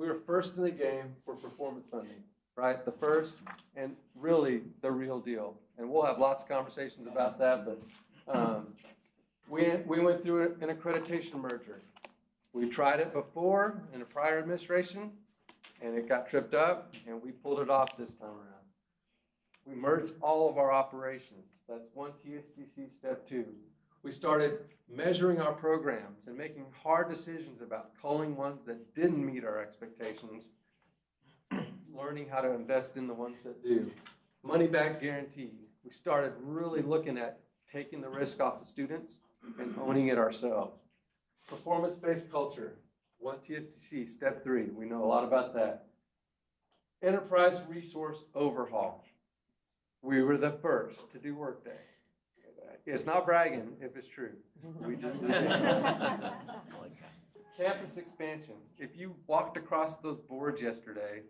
were first in the game for performance funding, right? The first and really the real deal. And we'll have lots of conversations about that, but we went through an accreditation merger. We tried it before in a prior administration, and it got tripped up, and we pulled it off this time around. We merged all of our operations. That's one TSDC step 2. We started measuring our programs and making hard decisions about culling ones that didn't meet our expectations, learning how to invest in the ones that do. Money back guarantee. We started really looking at taking the risk off the students and owning it ourselves. Performance-based culture. One TSDC, step 3. We know a lot about that. Enterprise resource overhaul. We were the first to do Workday. It's not bragging if it's true. We just Campus expansion. If you walked across those boards yesterday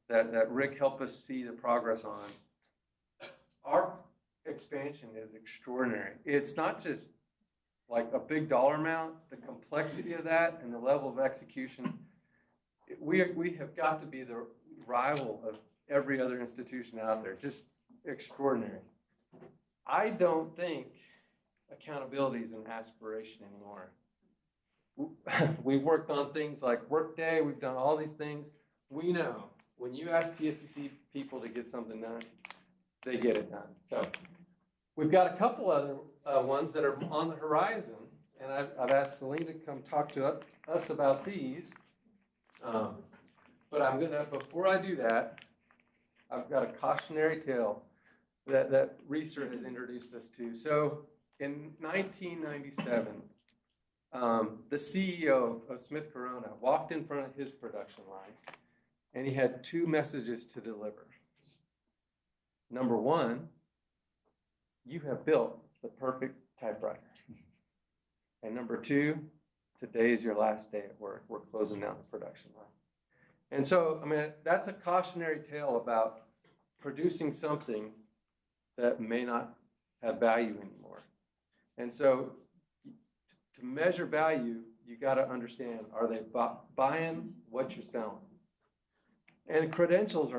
that Rick helped us see the progress on, our expansion is extraordinary. It's not just like a big dollar amount, the complexity of that and the level of execution. We have got to be the rival of every other institution out there. Just extraordinary. I don't think accountability is an aspiration anymore. We've worked on things like Workday. We've done all these things. We know when you ask TSTC people to get something done, they get it done. So we've got a couple other ones that are on the horizon, and I've asked Celine to come talk to us about these. But I'm gonna, before I do that, I've got a cautionary tale that Reeser has introduced us to. So in 1997, the CEO of Smith Corona walked in front of his production line, and he had two messages to deliver. Number one, you have built the perfect typewriter. And number two, today is your last day at work. We're closing down the production line. And so, I mean, that's a cautionary tale about producing something that may not have value anymore. And so to measure value, you got to understand, are they buying what you're selling? And credentials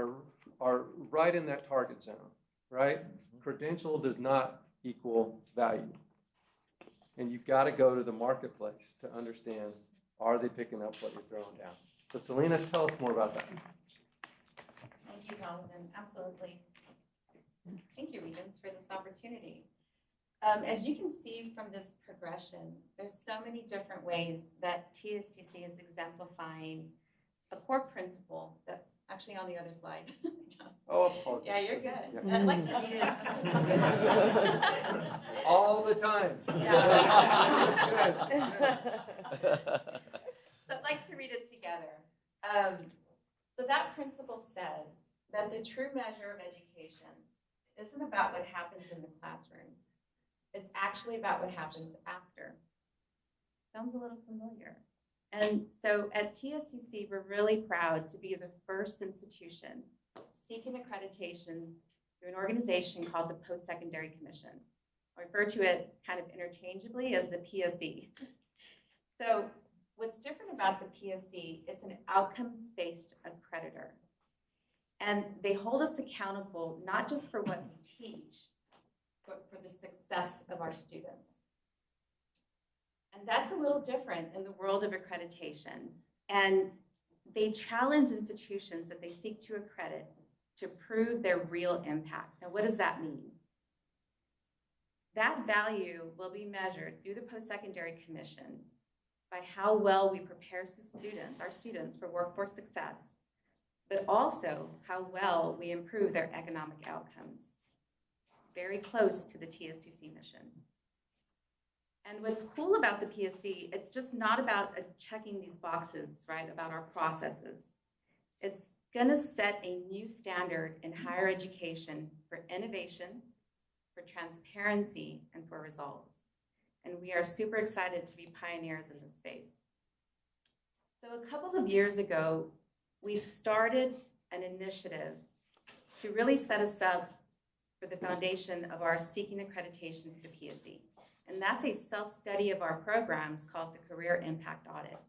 are right in that target zone, right? Credential does not equal value. And you've got to go to the marketplace to understand, are they picking up what you're throwing down? So Selena, tell us more about that. Thank you, Jonathan. Absolutely. Thank you, Regents, for this opportunity. As you can see from this progression, there's so many different ways that TSTC is exemplifying a core principle that's actually on the other slide. Oh, apologies. Yeah, you're good. Yeah. I'd like to read it. All the time. Yeah. So I'd like to read it together. So that principle says that the true measure of education isn't about what happens in the classroom. It's actually about what happens after. Sounds a little familiar. And so at TSTC, we're really proud to be the first institution seeking accreditation through an organization called the Post-Secondary Commission. I refer to it kind of interchangeably as the PSE. So what's different about the PSE, it's an outcomes-based accreditor. And they hold us accountable not just for what we teach, but for the success of our students. And that's a little different in the world of accreditation. And they challenge institutions that they seek to accredit to prove their real impact. Now, what does that mean? That value will be measured through the Post-Secondary Commission by how well we prepare our students for workforce success, but also how well we improve their economic outcomes. Very close to the TSTC mission. And what's cool about the PSC, it's just not about checking these boxes, right, about our processes. It's gonna set a new standard in higher education for innovation, for transparency, and for results. And we are super excited to be pioneers in this space. So a couple of years ago, we started an initiative to really set us up for the foundation of our seeking accreditation through the PSE. And that's a self-study of our programs called the Career Impact Audit.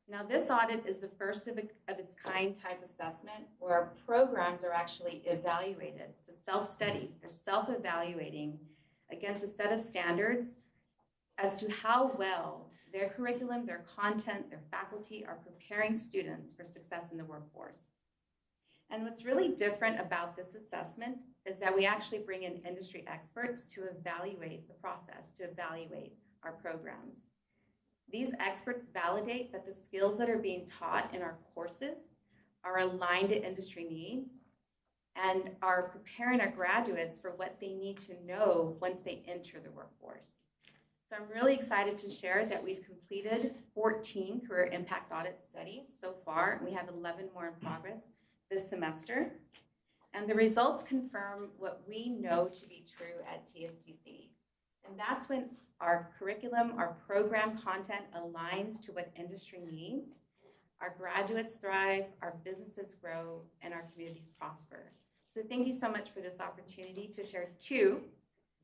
Now, this audit is the first of its kind type assessment where our programs are actually evaluated. It's a self-study. They're self-evaluating against a set of standards as to how well their curriculum, their content, their faculty are preparing students for success in the workforce. And what's really different about this assessment is that we actually bring in industry experts to evaluate the process, to evaluate our programs. These experts validate that the skills that are being taught in our courses are aligned to industry needs and are preparing our graduates for what they need to know once they enter the workforce. So I'm really excited to share that we've completed 14 career impact audit studies so far, and we have 11 more in progress this semester. And the results confirm what we know to be true at TSTC. And that's when our curriculum, our program content aligns to what industry needs. Our graduates thrive, our businesses grow, and our communities prosper. So thank you so much for this opportunity to share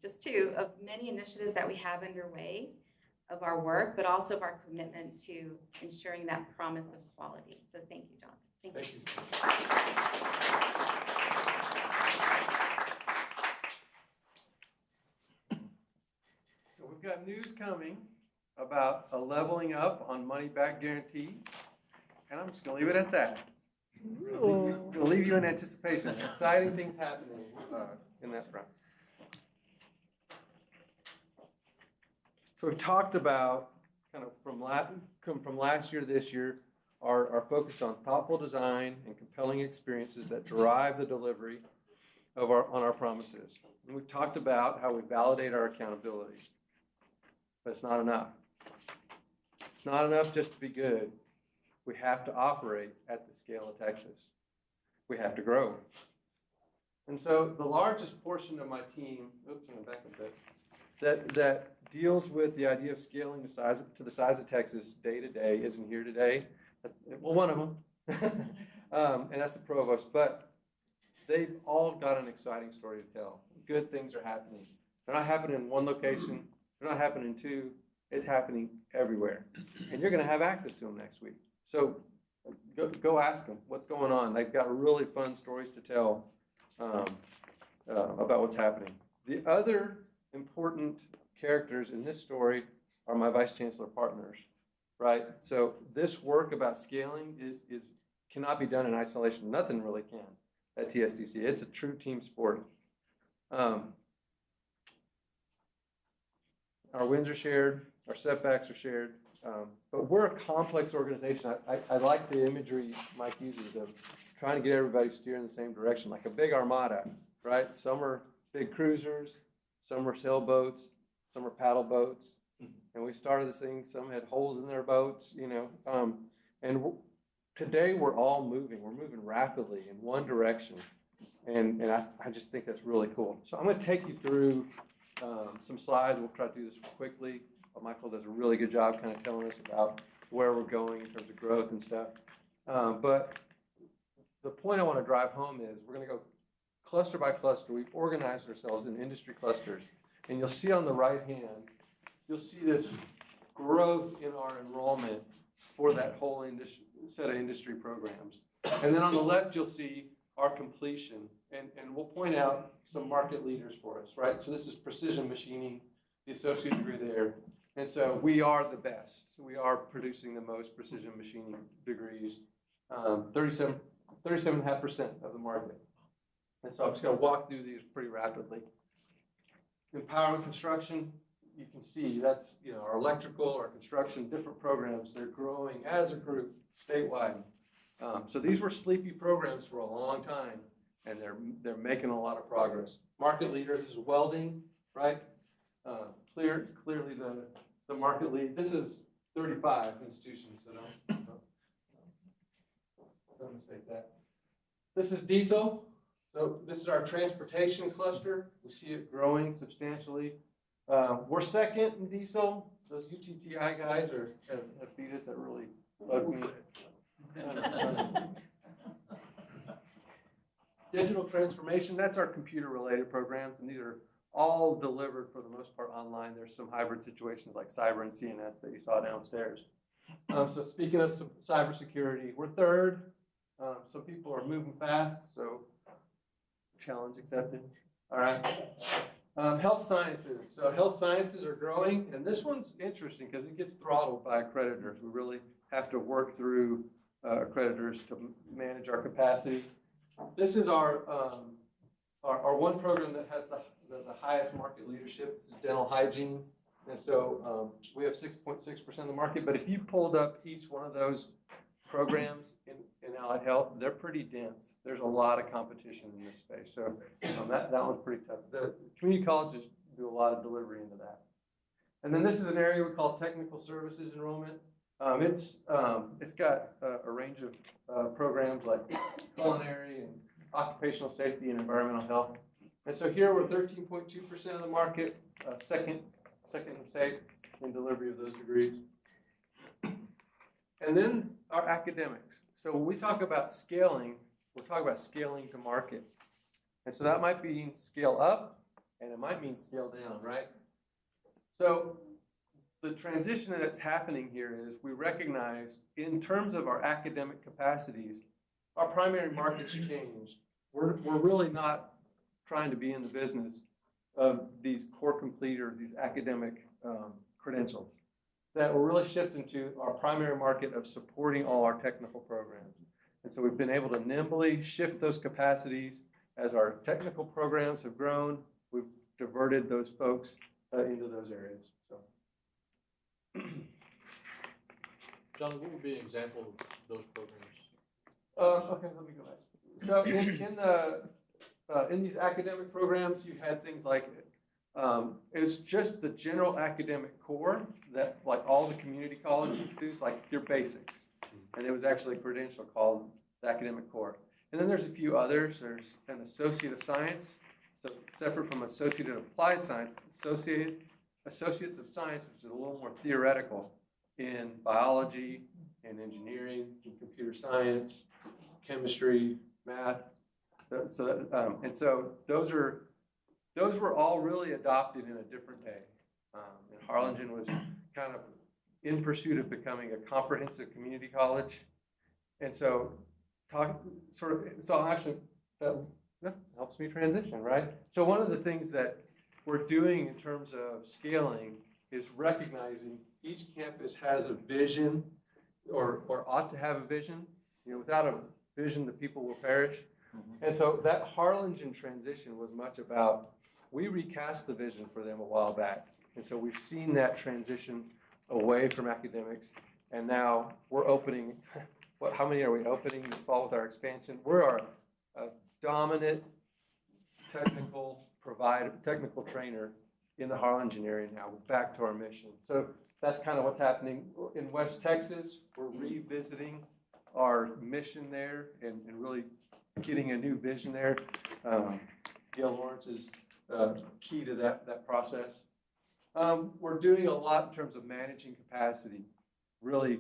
just two of many initiatives that we have underway of our work, but also of our commitment to ensuring that promise of quality. So thank you, John. Thank you. So we've got news coming about a leveling up on money back guarantee, and I'm just gonna leave it at that. I'm gonna leave you in anticipation. Exciting things happening in that front. So we've talked about kind of from last year to this year, our focus on thoughtful design and compelling experiences that drive the delivery of on our promises. And we've talked about how we validate our accountability, but it's not enough. It's not enough just to be good. We have to operate at the scale of Texas. We have to grow. And so the largest portion of my team, oops, I'm back a bit, that deals with the idea of scaling to the size of Texas day to day isn't here today. Well, one of them, and that's the provost. But they've all got an exciting story to tell. Good things are happening. They're not happening in one location. They're not happening in two. It's happening everywhere. And you're going to have access to them next week. So go ask them what's going on. They've got really fun stories to tell about what's happening. The other important characters in this story are my vice chancellor partners, right? So this work about scaling cannot be done in isolation. Nothing really can at TSTC. It's a true team sport. Our wins are shared, our setbacks are shared, but we're a complex organization. I like the imagery Mike uses of trying to get everybody steering in the same direction, like a big armada, right? Some are big cruisers, some are sailboats, some are paddle boats, and we started this thing. Some had holes in their boats, and today we're all moving. We're moving rapidly in one direction, and I just think that's really cool. So I'm going to take you through some slides. We'll try to do this quickly. Michael does a really good job kind of telling us about where we're going in terms of growth and stuff. But the point I want to drive home is we're going to go cluster by cluster. We've organized ourselves in industry clusters. And you'll see on the right hand, you'll see this growth in our enrollment for that whole set of industry programs. And then on the left, you'll see our completion. And we'll point out some market leaders for us, right? So this is precision machining, the associate degree there. And so we are the best. We are producing the most precision machining degrees, 37.5% of the market. And so I'm just going to walk through these pretty rapidly. In power and construction, you can see that's our electrical, our construction, different programs. They're growing as a group statewide. So these were sleepy programs for a long time, and they're making a lot of progress. Market leader is welding, right? Clearly the market lead. This is 35 institutions, so don't mistake that. This is diesel. So this is our transportation cluster. We see it growing substantially. We're second in diesel. Those UTTI guys have beat us. That really bugs me. Digital transformation, that's our computer-related programs, and these are all delivered for the most part online. There's some hybrid situations like cyber and CNS that you saw downstairs. So speaking of cybersecurity, we're third. Some people are moving fast, so challenge accepted. All right. Health sciences. So health sciences are growing, and this one's interesting because it gets throttled by accreditors. We really have to work through accreditors to manage our capacity. This is our one program that has the highest market leadership. This is dental hygiene, and so we have 6.6% of the market. But if you pulled up each one of those programs in allied health, they're pretty dense. There's a lot of competition in this space, so that one's pretty tough. The community colleges do a lot of delivery into that. And then this is an area we call technical services enrollment. It's got a range of programs like culinary and occupational safety and environmental health. And so here we're 13.2% of the market, second in state in delivery of those degrees. And then our academics. So when we talk about scaling, we're talking about scaling to market. And so that might mean scale up, and it might mean scale down, right? So the transition that's happening here is we recognize in terms of our academic capacities, our primary market's changed. We're really not trying to be in the business of these core complete or these academic credentials. That we're really shifting to our primary market of supporting all our technical programs. And so we've been able to nimbly shift those capacities as our technical programs have grown. We've diverted those folks into those areas. So. John, what would be an example of those programs? Okay, let me go back. So in these academic programs, you had things like it's just the general academic core that like all the community colleges do, like your basics. And it was actually a credential called the academic core. And then there's a few others. There's an associate of science, so separate from associate in applied science, associates of science, which is a little more theoretical in biology and engineering, and computer science, chemistry, math. And so those were all really adopted in a different day. And Harlingen was kind of in pursuit of becoming a comprehensive community college. And so actually that helps me transition, right? So one of the things that we're doing in terms of scaling is recognizing each campus has a vision or ought to have a vision. You know, without a vision, the people will perish. Mm-hmm. And so that Harlingen transition was much about, we recast the vision for them a while back. And so we've seen that transition away from academics. And now we're opening, how many are we opening this fall with our expansion? We're a dominant technical provider, technical trainer in the Harlingen area now. We're back to our mission. So that's kind of what's happening. In West Texas, we're revisiting our mission there and really getting a new vision there. Gail Lawrence is key to that process. We're doing a lot in terms of managing capacity, really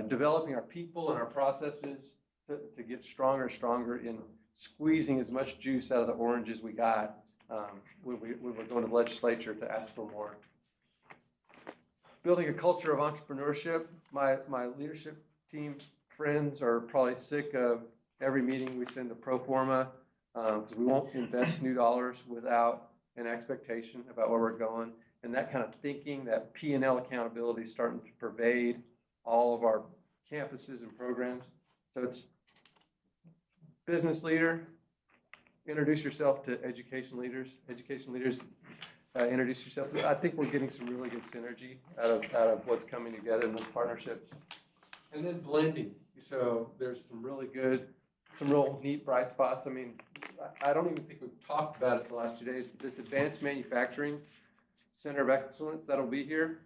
developing our people and our processes to get stronger and stronger in squeezing as much juice out of the oranges we got when we were going to the legislature to ask for more. Building a culture of entrepreneurship. My leadership team friends are probably sick of every meeting we send a pro forma because we won't invest new dollars without an expectation about where we're going. And that kind of thinking, that P&L accountability is starting to pervade all of our campuses and programs. So it's business leader, introduce yourself to education leaders. Education leaders, introduce yourself. I think we're getting some really good synergy out of what's coming together in those partnerships. And then blending. So there's some real neat bright spots. I mean, I don't even think we've talked about it the last 2 days, but this advanced manufacturing center of excellence that'll be here,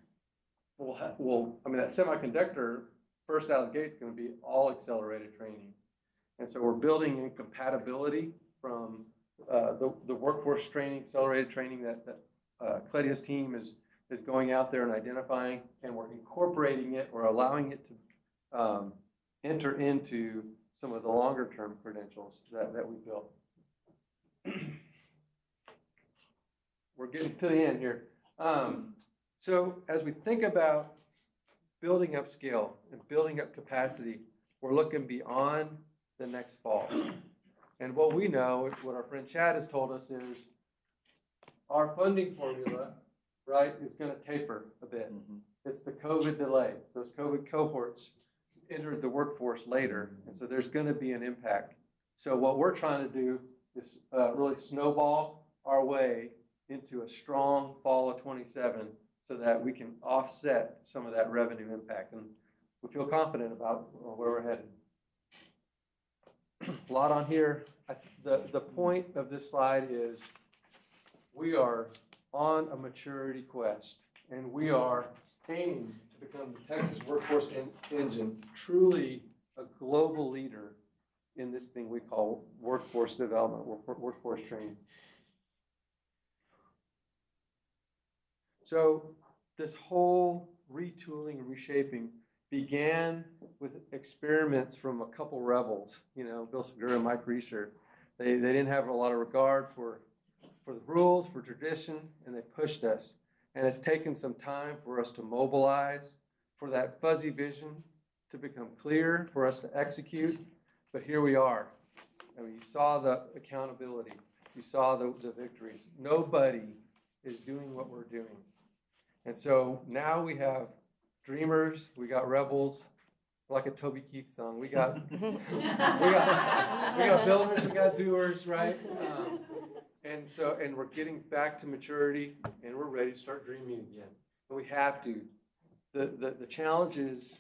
that semiconductor first out of the gate is going to be all accelerated training. And so we're building in compatibility from the workforce training, accelerated training that Claudia's team is going out there and identifying, and we're incorporating it, we're allowing it to enter into some of the longer term credentials that we built. We're getting to the end here. So as we think about building up scale and building up capacity, we're looking beyond the next fall. And what we know, what our friend Chad has told us is our funding formula, right, is going to taper a bit. Mm-hmm. It's the COVID delay. Those COVID cohorts entered the workforce later, and so there's going to be an impact. So what we're trying to do is really snowball our way into a strong fall of 27 so that we can offset some of that revenue impact. And we feel confident about where we're headed. A lot on here. The point of this slide is we are on a maturity quest, and we are aiming to become the Texas workforce engine, truly a global leader in this thing we call workforce development, workforce training. So this whole retooling and reshaping began with experiments from a couple rebels, Bill Segura and Mike Reeser. They didn't have a lot of regard for the rules, for tradition, and they pushed us. And it's taken some time for us to mobilize, for that fuzzy vision to become clear, for us to execute. But here we are. I mean, you saw the accountability. You saw the victories. Nobody is doing what we're doing. And so now we have dreamers, we got rebels, like a Toby Keith song. We got builders, we got doers, right? And we're getting back to maturity, and we're ready to start dreaming again. But we have to. The challenges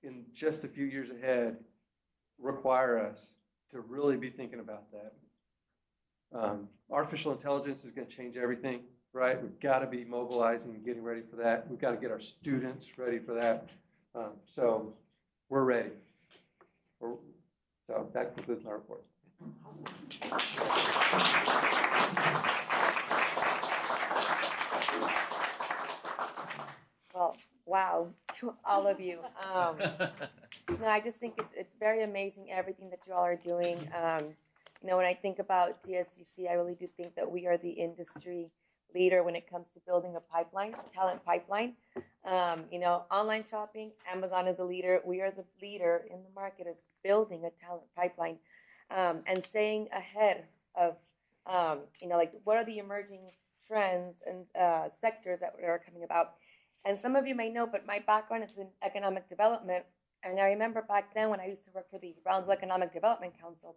in just a few years ahead require us to really be thinking about that. Artificial intelligence is going to change everything, right? We've got to be mobilizing and getting ready for that. We've got to get our students ready for that. So we're ready. So that concludes my report. Well, wow, to all of you. No, I just think it's very amazing everything that you all are doing. When I think about TSTC, I really do think that we are the industry leader when it comes to building a pipeline, a talent pipeline. Online shopping, Amazon is the leader. We are the leader in the market of building a talent pipeline and staying ahead of, what are the emerging trends and sectors that are coming about. And some of you may know, but my background is in economic development. And I remember back then when I used to work for the Brownsville Economic Development Council,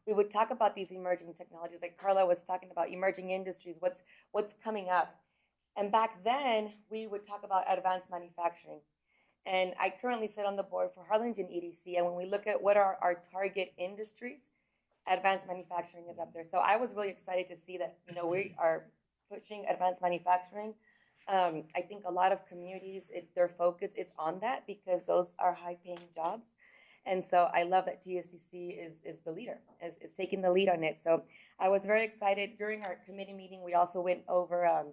we would talk about these emerging technologies, like Carla was talking about emerging industries, what's coming up. And back then, we would talk about advanced manufacturing. And I currently sit on the board for Harlingen EDC, and when we look at what are our target industries, advanced manufacturing is up there. So I was really excited to see that, we are pushing advanced manufacturing. I think a lot of communities, their focus is on that because those are high-paying jobs. And so I love that TSCC is the leader, is taking the lead on it. So I was very excited. During our committee meeting, we also went over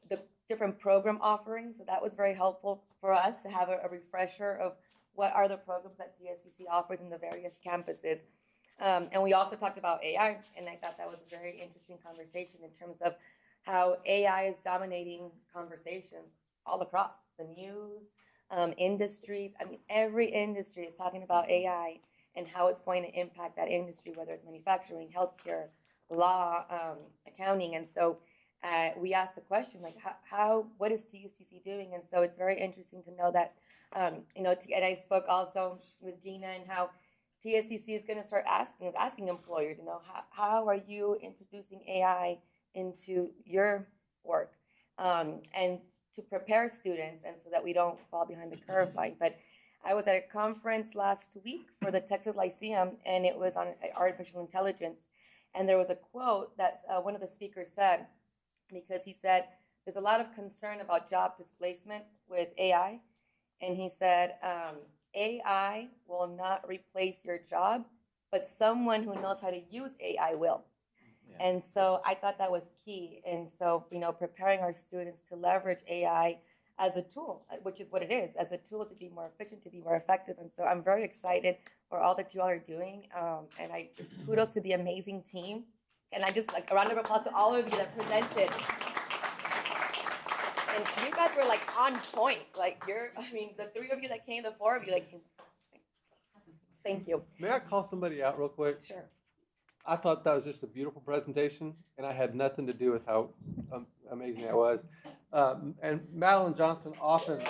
the different program offerings. So that was very helpful for us to have a refresher of what are the programs that TSCC offers in the various campuses. And we also talked about AI, and I thought that was a very interesting conversation in terms of how AI is dominating conversations all across the news, industries. I mean, every industry is talking about AI and how it's going to impact that industry, whether it's manufacturing, healthcare, law, accounting. And so we asked the question, like, what is TUCC doing? And so it's very interesting to know that, and I spoke also with Gina and how TSCC is going to start asking employers, how are you introducing AI into your work, and to prepare students, and so that we don't fall behind the curve line. But I was at a conference last week for the Texas Lyceum, and it was on artificial intelligence. And there was a quote that one of the speakers said, because he said, there's a lot of concern about job displacement with AI. And he said, AI will not replace your job, but someone who knows how to use AI will. Yeah. And so I thought that was key. And so, preparing our students to leverage AI as a tool, which is what it is, as a tool to be more efficient, to be more effective. And so I'm very excited for all that you all are doing. And I just kudos to the amazing team. And I just a round of applause to all of you that presented. And you guys were on point. The three of you that came, the four of you that came. Thank you. May I call somebody out real quick? Sure. I thought that was just a beautiful presentation, and I had nothing to do with how amazing it was. And Madeline Johnson often,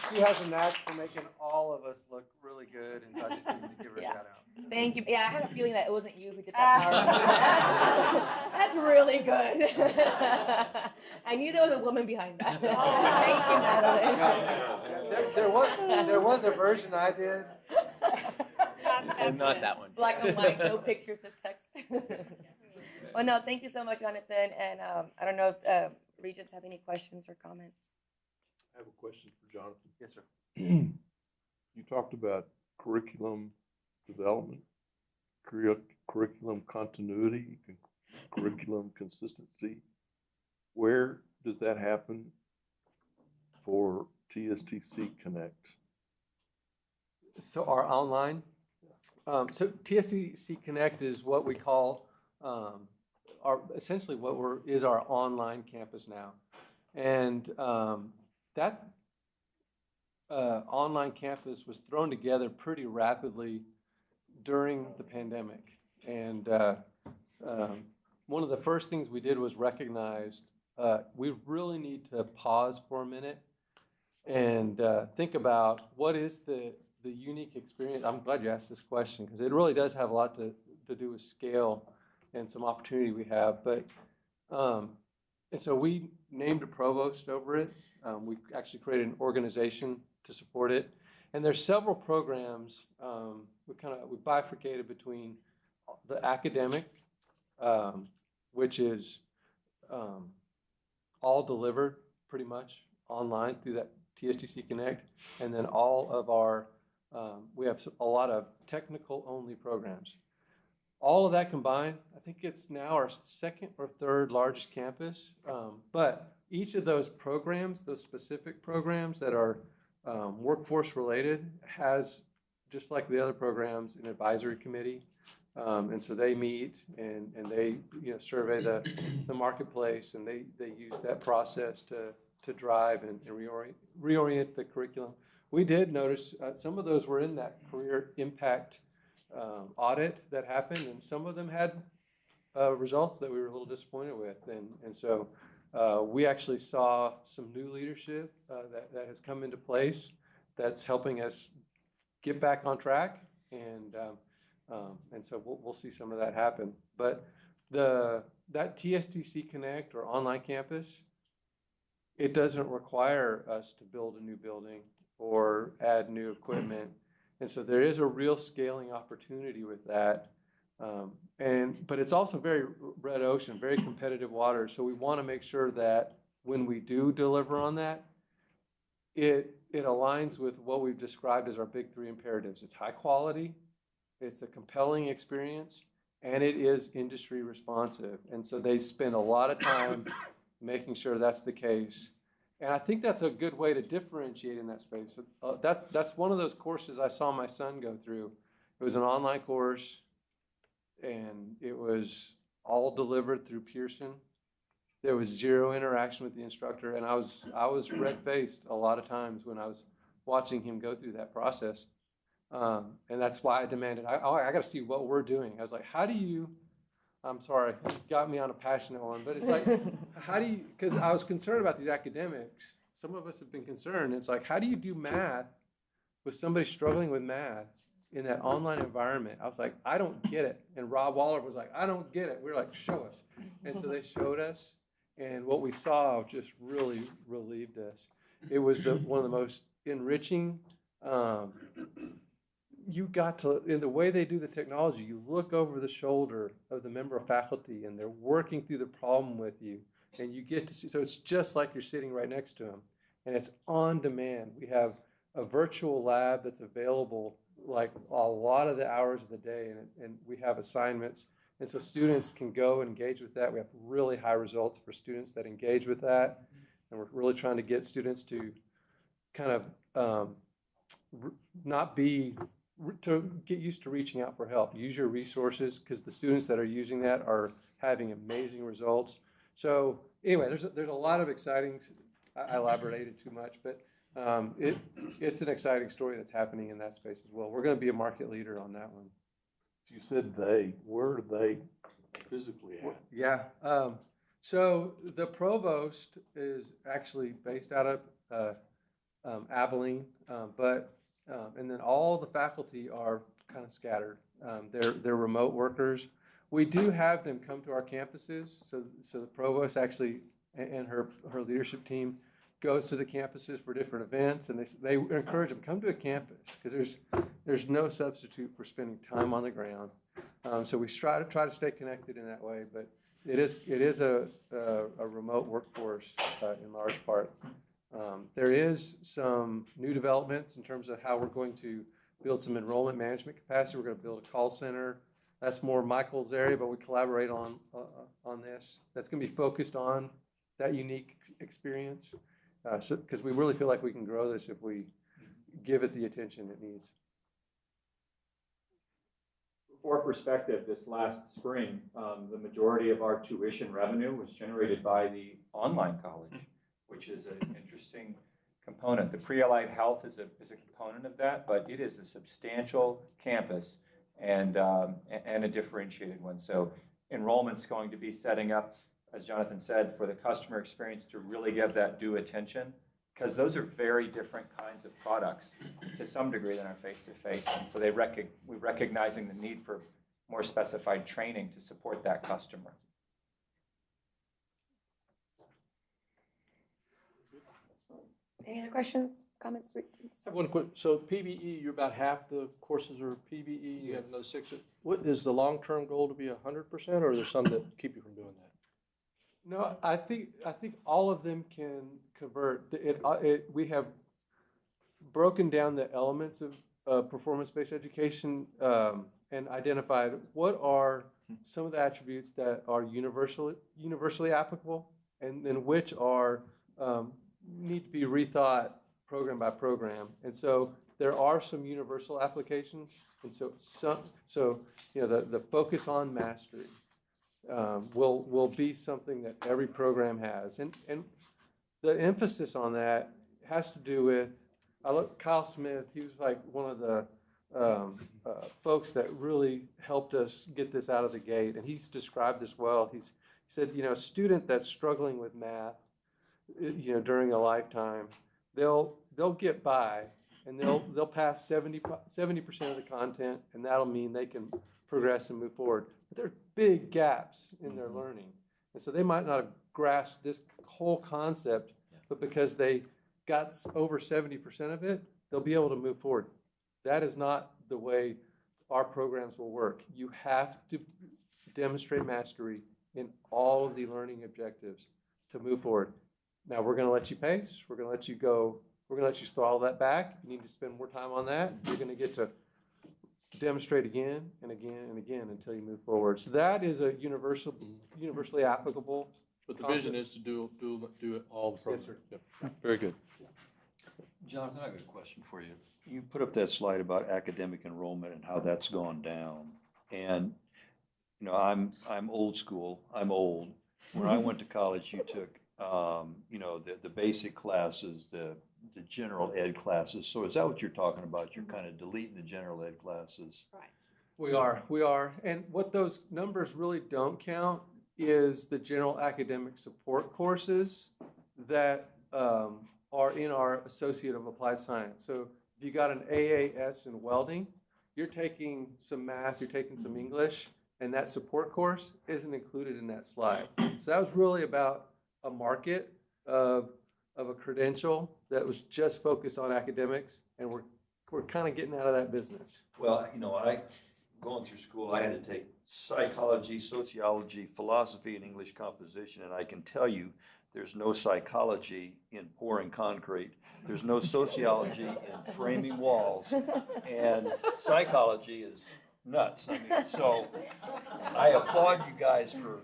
she has a knack for making all of us look really good, and so I just wanted to give her a shout out. Thank you. Yeah, I had a feeling that it wasn't you who did that. That's really good. I knew there was a woman behind that. Thank you, Madeline. There was a version I did. Not that one. Black and white, no pictures, just text. Well, no, thank you so much, Jonathan. And I don't know if Regents have any questions or comments. I have a question for Jonathan. Yes, sir. You talked about curriculum development, curriculum continuity, curriculum consistency. Where does that happen for TSTC Connect? So our online, so TSTC Connect is what we call essentially is our online campus now, and that online campus was thrown together pretty rapidly during the pandemic, and one of the first things we did was recognize we really need to pause for a minute and think about what is the unique experience. I'm glad you asked this question because it really does have a lot to do with scale and some opportunity we have. But and so we named a provost over it. We actually created an organization to support it. And there's several programs. We bifurcated between the academic, which is all delivered pretty much online through that TSTC Connect, and then all of our we have a lot of technical only programs. All of that combined, I think it's now our second or third largest campus. But each of those programs, those specific programs that are workforce related, has, just like the other programs, an advisory committee. And so they meet and they survey the marketplace, and they use that process to drive and reorient the curriculum. We did notice some of those were in that career impact audit that happened, and some of them had results that we were a little disappointed with. And so we actually saw some new leadership that has come into place that's helping us get back on track. And so we'll see some of that happen. But that TSTC Connect or online campus, it doesn't require us to build a new building or add new equipment. And so there is a real scaling opportunity with that. But it's also very red ocean, very competitive water. So we want to make sure that when we do deliver on that, it aligns with what we've described as our big three imperatives. It's high quality, it's a compelling experience, and it is industry responsive. And so they spend a lot of time making sure that's the case. And I think that's a good way to differentiate in that space. That's one of those courses I saw my son go through. It was an online course, and it was all delivered through Pearson. There was zero interaction with the instructor, and I was red-faced a lot of times when I was watching him go through that process. And that's why I demanded, I got to see what we're doing. I was like, how do you, I'm sorry, it got me on a passionate one, but it's like, how do you, because I was concerned about these academics. Some of us have been concerned. It's like, how do you do math with somebody struggling with math in that online environment? I was like, I don't get it. And Rob Waller was like, I don't get it. We were like, show us. And so they showed us, and what we saw just really relieved us. It was one of the most enriching, you got to, in the way they do the technology, you look over the shoulder of the member of faculty, and they're working through the problem with you, and you get to see, so it's just like you're sitting right next to them, and it's on demand. We have a virtual lab that's available like a lot of the hours of the day, and we have assignments, and so students can go and engage with that. We have really high results for students that engage with that, and we're really trying to get students to kind of to get used to reaching out for help. Use your resources, because the students that are using that are having amazing results. So anyway, there's a lot of exciting, I elaborated too much, but it's an exciting story that's happening in that space as well. We're going to be a market leader on that one. You said they. Where are they physically at? Yeah. So the provost is actually based out of Abilene, and then all the faculty are kind of scattered. They're remote workers. We do have them come to our campuses. So the provost actually and her leadership team goes to the campuses for different events, and they encourage them, come to a campus, because there's no substitute for spending time on the ground. So we try to stay connected in that way, but it is a remote workforce in large part. There is some new developments in terms of how we're going to build some enrollment management capacity. We're going to build a call center. That's more Michael's area, but we collaborate on this. That's going to be focused on that unique experience, because we really feel like we can grow this if we give it the attention it needs. For perspective, this last spring, the majority of our tuition revenue was generated by the online college, which is an interesting component. The pre-allied health is a component of that, but it is a substantial campus and a differentiated one. So enrollment's going to be setting up, as Jonathan said, for the customer experience to really give that due attention, because those are very different kinds of products to some degree than our face-to-face. And so we're recognizing the need for more specified training to support that customer. Any other questions, comments, Regents? I have one quick, so PBE, you're about half the courses are PBE, you have another 6. What is the long-term goal, to be 100%, or are there some that keep you from doing that? No, I think all of them can convert. We have broken down the elements of performance-based education and identified what are some of the attributes that are universally applicable, and then which are need to be rethought program by program. And so there are some universal applications, and so you know, the focus on mastery will be something that every program has, and the emphasis on that has to do with, Kyle Smith, he was like one of the folks that really helped us get this out of the gate, and he's described this well. He said, you know, a student that's struggling with math, you know, during a lifetime, they'll get by, and they'll pass 70% of the content, and that'll mean they can progress and move forward. But there are big gaps in their learning, and so they might not have grasped this whole concept, but because they got over 70% of it, they'll be able to move forward. That is not the way our programs will work. You have to demonstrate mastery in all of the learning objectives to move forward. Now, we're going to let you pace. We're going to let you go. We're going to let you throttle that back. You need to spend more time on that. You're going to get to demonstrate again and again and again until you move forward. So that is a universally applicable. But the vision is to do it all the programs. Yes, sir. Yep. Very good. Jonathan, I got a question for you. You put up that slide about academic enrollment and how that's gone down. And, you know, I'm old school. I'm old. When I went to college, you took, you know, the basic classes, the general ed classes. So is that what you're talking about? You're kind of deleting the general ed classes? Right. We are. And what those numbers really don't count is the general academic support courses that are in our Associate of Applied Science. So if you got an AAS in welding, you're taking some math, you're taking some English, and that support course isn't included in that slide. So that was really about a market of a credential that was just focused on academics, and we're kind of getting out of that business. Well, you know, going through school, I had to take psychology, sociology, philosophy, and English composition, and I can tell you there's no psychology in pouring concrete. There's no sociology in framing walls, and psychology is nuts. I mean, so I applaud you guys for.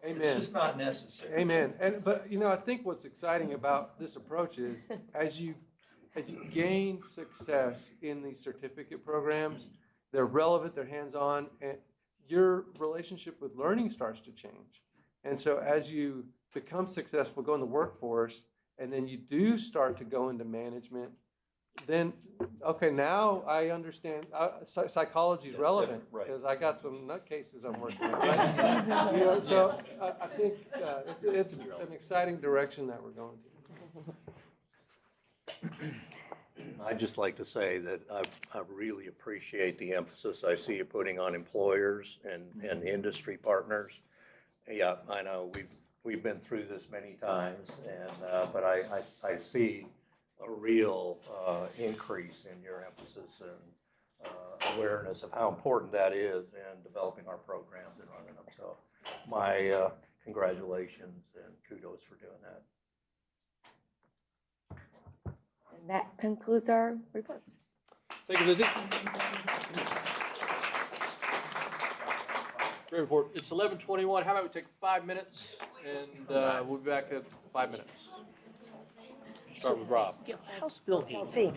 Amen. It's just not necessary. Amen. But you know, I think what's exciting about this approach is as you gain success in these certificate programs, they're relevant, they're hands-on, and your relationship with learning starts to change. And so as you become successful, go in the workforce, and then you do start to go into management, then, okay, now I understand psychology is relevant, because I got some nutcases I'm working on. Right? You know, so I think it's an exciting direction that we're going to. I'd just like to say that I really appreciate the emphasis I see you putting on employers and industry partners. Yeah, I know we've been through this many times, and but I see a real increase in your emphasis and awareness of how important that is in developing our programs and running them. So my congratulations and kudos for doing that. And that concludes our report. Thank you, Lizzie. Great report. It's 11:21. How about we take 5 minutes and we'll be back in 5 minutes. Start with Rob. House Bill 8. Chelsea.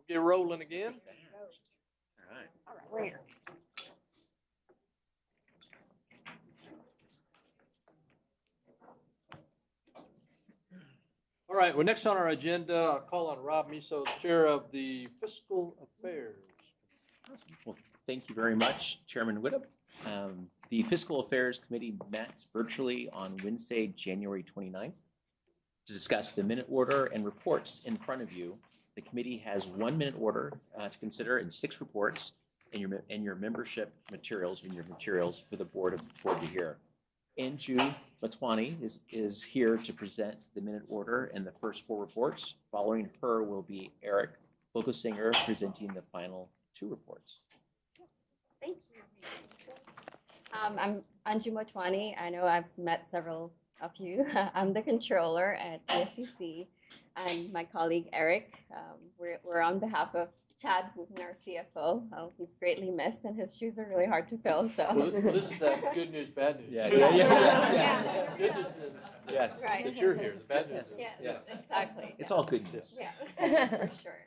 get rolling again. All right. All right, well, next on our agenda, I'll call on Rob Miso, Chair of the Fiscal Affairs. Awesome. Well, thank you very much, Chairman Whittup. The Fiscal Affairs Committee met virtually on Wednesday, January 29th to discuss the minute order and reports in front of you. The committee has 1 minute order to consider and 6 reports in your membership materials for the board to hear. Anju Matwani is here to present the minute order and the first 4 reports. Following her will be Eric Bokosinger presenting the final 2 reports. Thank you. I'm Anju Motwani. I know I've met several of you. I'm the controller at TSCC, and my colleague Eric. We're on behalf of Chad Wooten, our CFO. He's greatly missed, and his shoes are really hard to fill. So Well, this is that good news, bad news. Yeah. Good news is Yes. Right. that you're here. The bad news is. Yeah, exactly. It's all good news. Yeah, for sure.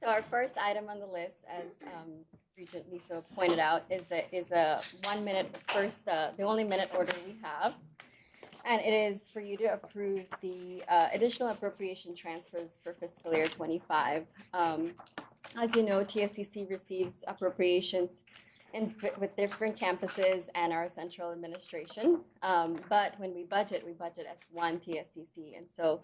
So our first item on the list, as Regent Lisa pointed out, is a 1 minute the only minute order we have. And it is for you to approve the additional appropriation transfers for fiscal year 25. As you know, TSCC receives appropriations with different campuses and our central administration. But when we budget as one TSCC. And so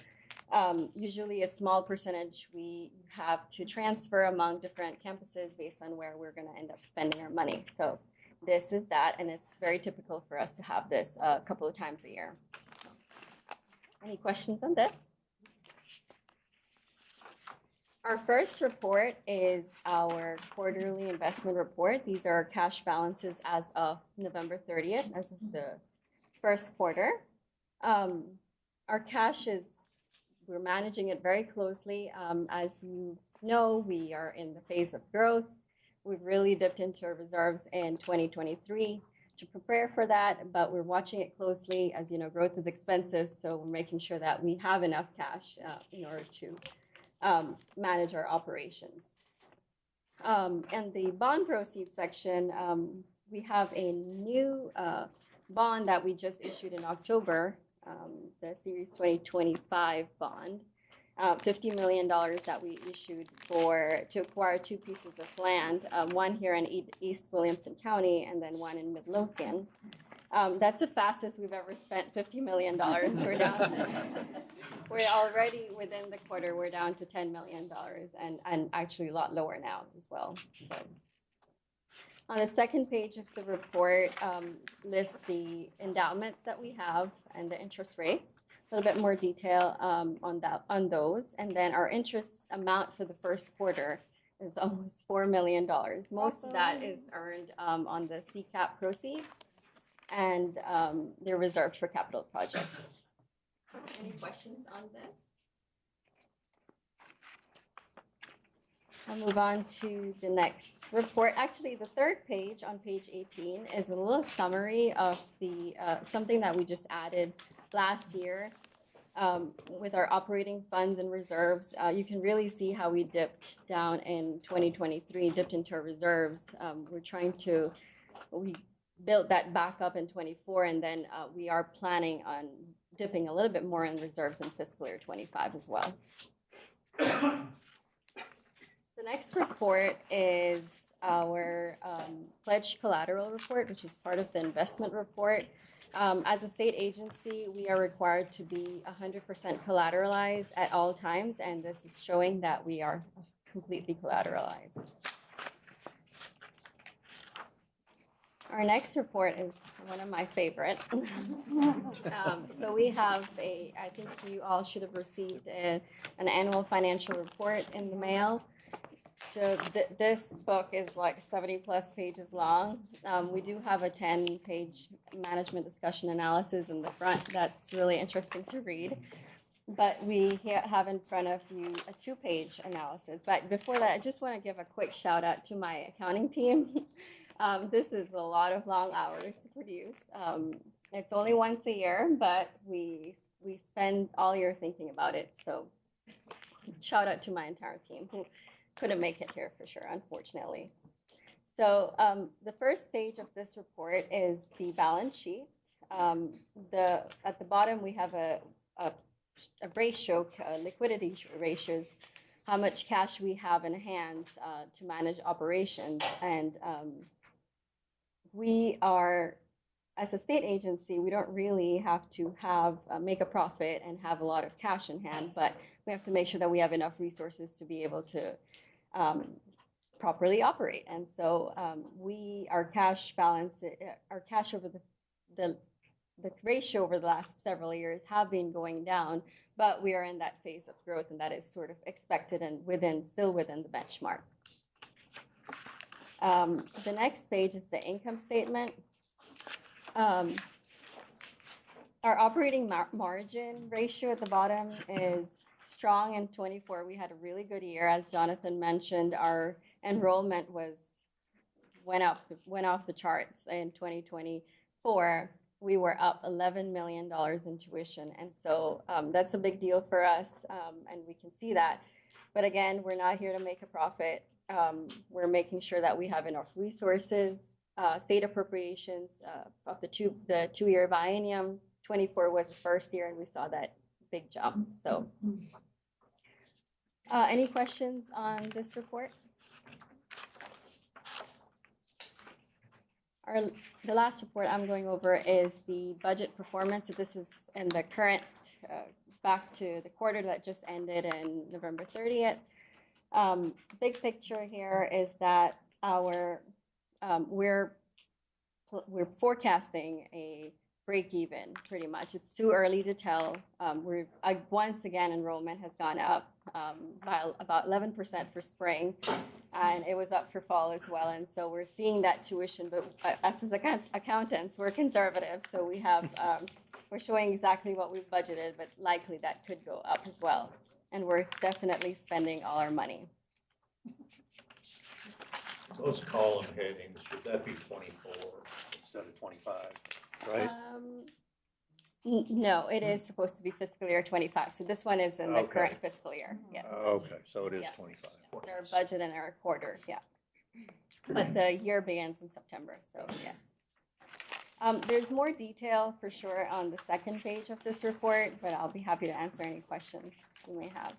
usually a small percentage we have to transfer among different campuses based on where we're going to end up spending our money. So this is that, and it's very typical for us to have this a couple of times a year. Any questions on this? Our first report is our quarterly investment report. These are our cash balances as of November 30th, as of the first quarter. Our cash we're managing it very closely. As you know, we are in the phase of growth. We've really dipped into our reserves in 2023 to prepare for that, but we're watching it closely. As you know, growth is expensive, so we're making sure that we have enough cash in order to manage our operations. And the bond proceeds section, we have a new bond that we just issued in October, the Series 2025 bond, $50 million that we issued to acquire 2 pieces of land, one here in East Williamson County and then one in Midlothian. That's the fastest we've ever spent $50 million. We're already within the quarter, we're down to $10 million and actually a lot lower now as well. So on the second page of the report lists the endowments that we have and the interest rates. A little bit more detail on those. And then our interest amount for the first quarter is almost $4 million. Most of that is earned on the CCAP proceeds, and they're reserved for capital projects. Any questions on this? I'll move on to the next report. Actually, the third page on page 18 is a little summary of the something that we just added last year with our operating funds and reserves. You can really see how we dipped down in 2023, dipped into our reserves. We built that back up in 24, and then we are planning on dipping a little bit more in reserves in fiscal year 25 as well. The next report is our pledged collateral report, which is part of the investment report. As a state agency, we are required to be 100% collateralized at all times, and this is showing that we are completely collateralized. Our next report is one of my favorite. So we have I think you all should have received an annual financial report in the mail. So this book is like 70 plus pages long. We do have a 10-page management discussion analysis in the front that's really interesting to read. But we have in front of you a 2-page analysis. But before that, I just want to give a quick shout out to my accounting team. This is a lot of long hours to produce. It's only once a year, but we spend all year thinking about it. So shout out to my entire team who couldn't make it here for sure, unfortunately. So the first page of this report is the balance sheet. At the bottom, we have a ratio, liquidity ratios, how much cash we have in hand to manage operations. And we are, as a state agency, we don't really have to have make a profit and have a lot of cash in hand, but we have to make sure that we have enough resources to be able to properly operate. And so our cash balance, our cash over the ratio over the last several years have been going down, but we are in that phase of growth, and that is sort of expected and still within the benchmark. The next page is the income statement. Our operating margin ratio at the bottom is strong in 24. We had a really good year. As Jonathan mentioned, our enrollment went off the charts in 2024. We were up $11 million in tuition. And so that's a big deal for us, and we can see that. But again, we're not here to make a profit. We're making sure that we have enough resources. State appropriations of the two-year biennium, 24 was the first year, and we saw that big jump. So any questions on this report? The last report I'm going over is the budget performance. So this is in the current, back to the quarter that just ended in November 30th. Big picture here is that we're forecasting a break even pretty much. It's too early to tell. Once again, enrollment has gone up by about 11% for spring, and it was up for fall as well. And so we're seeing that tuition, but us as accountants, we're conservative. So we have, we're showing exactly what we've budgeted, but likely that could go up as well. And we're definitely spending all our money. Those column headings, should that be 24 instead of 25, right? No, it is supposed to be fiscal year 25. So this one is in the current fiscal year. Yes. Okay, so it is 25. It's our budget and our quarter, yeah. But the year begins in September, so yes. There's more detail for sure on the second page of this report, but I'll be happy to answer any questions you may have.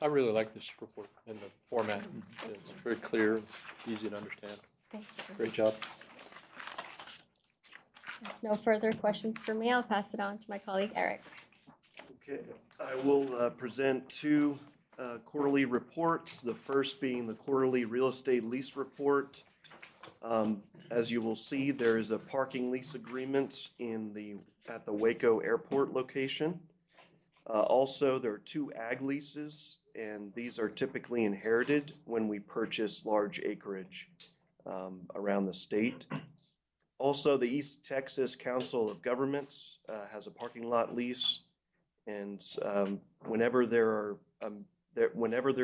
I really like this report and the format. It's very clear, and easy to understand. Thank you. Great job. No further questions for me. I'll pass it on to my colleague, Eric. Okay, I will present two quarterly reports, the first being the quarterly real estate lease report. As you will see, there is a parking lease agreement at the Waco Airport location. Also, there are two ag leases, and these are typically inherited when we purchase large acreage around the state. Also, the East Texas Council of Governments has a parking lot lease, and whenever there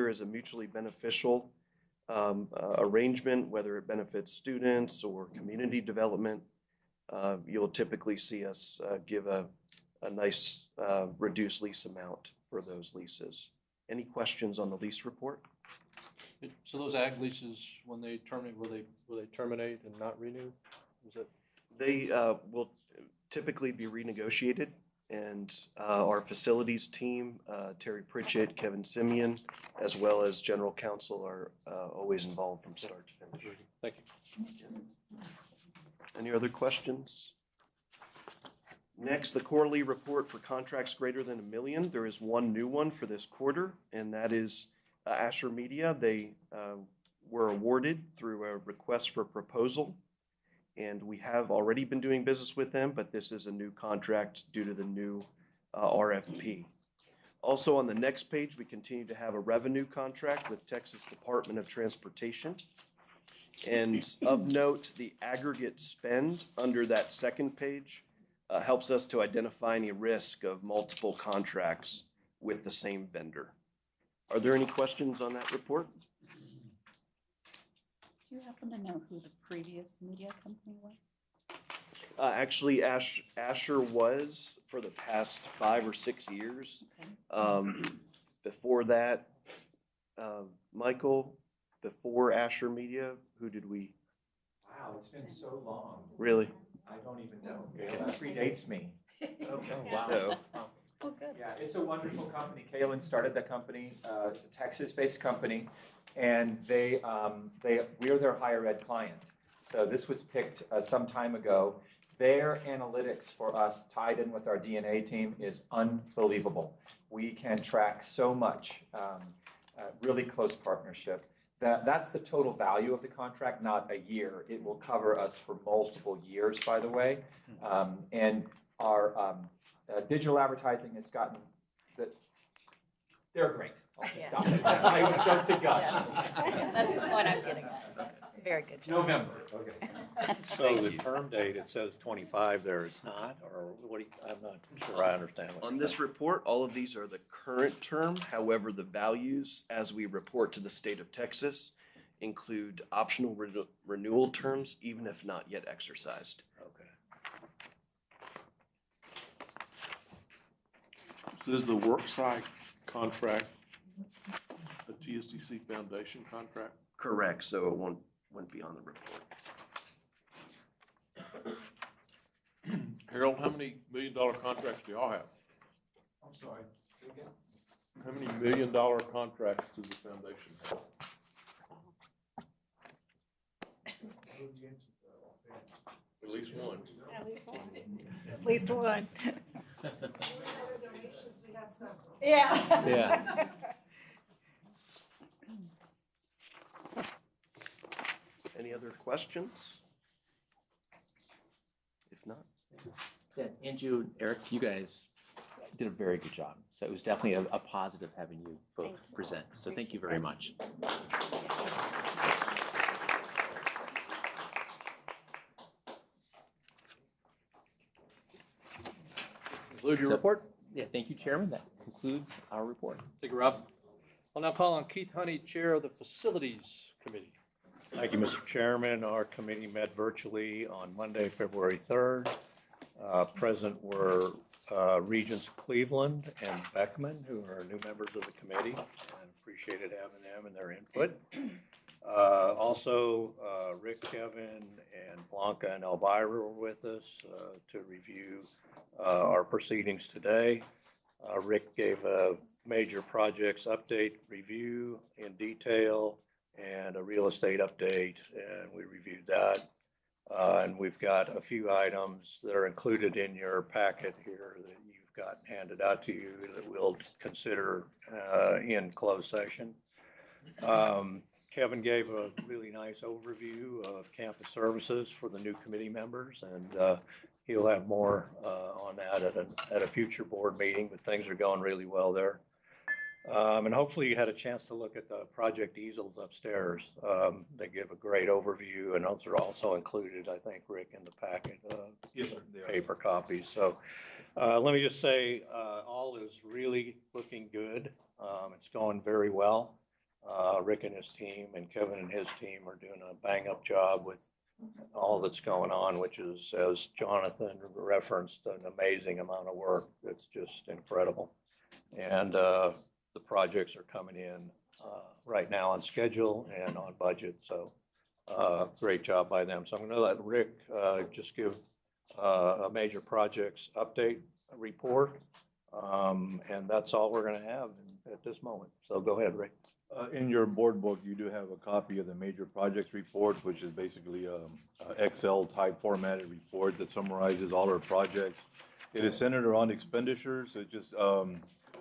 is a mutually beneficial arrangement, whether it benefits students or community development, you'll typically see us give a nice reduced lease amount for those leases. Any questions on the lease report? So those ag leases, when they terminate, will they terminate and not renew? They will typically be renegotiated, and our facilities team, Terry Pritchett, Kevin Simeon, as well as general counsel are always involved from start to finish. Thank you. Any other questions? Next, the quarterly report for contracts greater than $1 million. There is one new one for this quarter, and that is Asher Media. They were awarded through a request for proposal, and we have already been doing business with them, but this is a new contract due to the new RFP. Also on the next page, we continue to have a revenue contract with Texas Department of Transportation. And of note, the aggregate spend under that second page helps us to identify any risk of multiple contracts with the same vendor. Are there any questions on that report? Do you happen to know who the previous media company was? Actually, Asher was for the past 5 or 6 years. Okay. Before that, Michael, before Asher Media, who did we? Wow, it's been so long. Really? I don't even know. That predates me. Okay. So, Oh, good. yeah, it's a wonderful company. Kaylin started the company. It's a Texas-based company, and we are their higher ed client. So this was picked some time ago. Their analytics for us, tied in with our DNA team, is unbelievable. We can track so much, really close partnership. That's the total value of the contract, not a year. It will cover us for multiple years, by the way. And our digital advertising has gotten, they're great. I'll just stop at that. I was going to gush. That's the point I'm getting at. Very good job. November, okay. So the term date, it says 25 there, it's not, or what do you, I'm not sure I understand. what On you're this saying. report, all of these are the current term. However, the values as we report to the state of Texas include optional renewal terms, even if not yet exercised. Okay. So this is the worksite contract, a TSTC Foundation contract? Correct, so it won't be on the report. Harold, how many million-dollar contracts do y'all have? I'm sorry. How many million-dollar contracts does the foundation have? At least one. At least one. At least one. Yeah. Yeah. Any other questions? If not. Yeah, Andrew, Eric, you guys did a very good job. So it was definitely a positive having you both present. So thank you very much. Conclude your So- report. Yeah, thank you, Chairman. That concludes our report. Thank you, Rob. I'll now call on Keith Honey, Chair of the Facilities Committee. Thank you, Mr. Chairman. Our committee met virtually on Monday, February 3rd. Present were Regents Cleveland and Beckman, who are new members of the committee, and appreciated having them and their input. Also, Rick, Kevin, and Blanca and Elvira were with us to review our proceedings today. Rick gave a major projects update review in detail and a real estate update, and we reviewed that. And we've got a few items that are included in your packet here that you've got handed out to you that we'll consider in closed session. Kevin gave a really nice overview of campus services for the new committee members, and he'll have more on that at a future board meeting, but things are going really well there. And hopefully you had a chance to look at the project easels upstairs. They give a great overview, and those are also included, I think, Rick, in the packet, Yes, sir, they are. paper copies. So let me just say, all is really looking good. It's going very well. Rick and his team and Kevin and his team are doing a bang-up job with all that's going on, which is, as Jonathan referenced, an amazing amount of work. It's just incredible. And the projects are coming in right now on schedule and on budget. So great job by them. So I'm going to let Rick just give a major projects update report. And that's all we're going to have at this moment. So go ahead, Rick. In your board book, you do have a copy of the major projects report, which is basically a Excel type formatted report that summarizes all our projects. It is centered around expenditures. It's just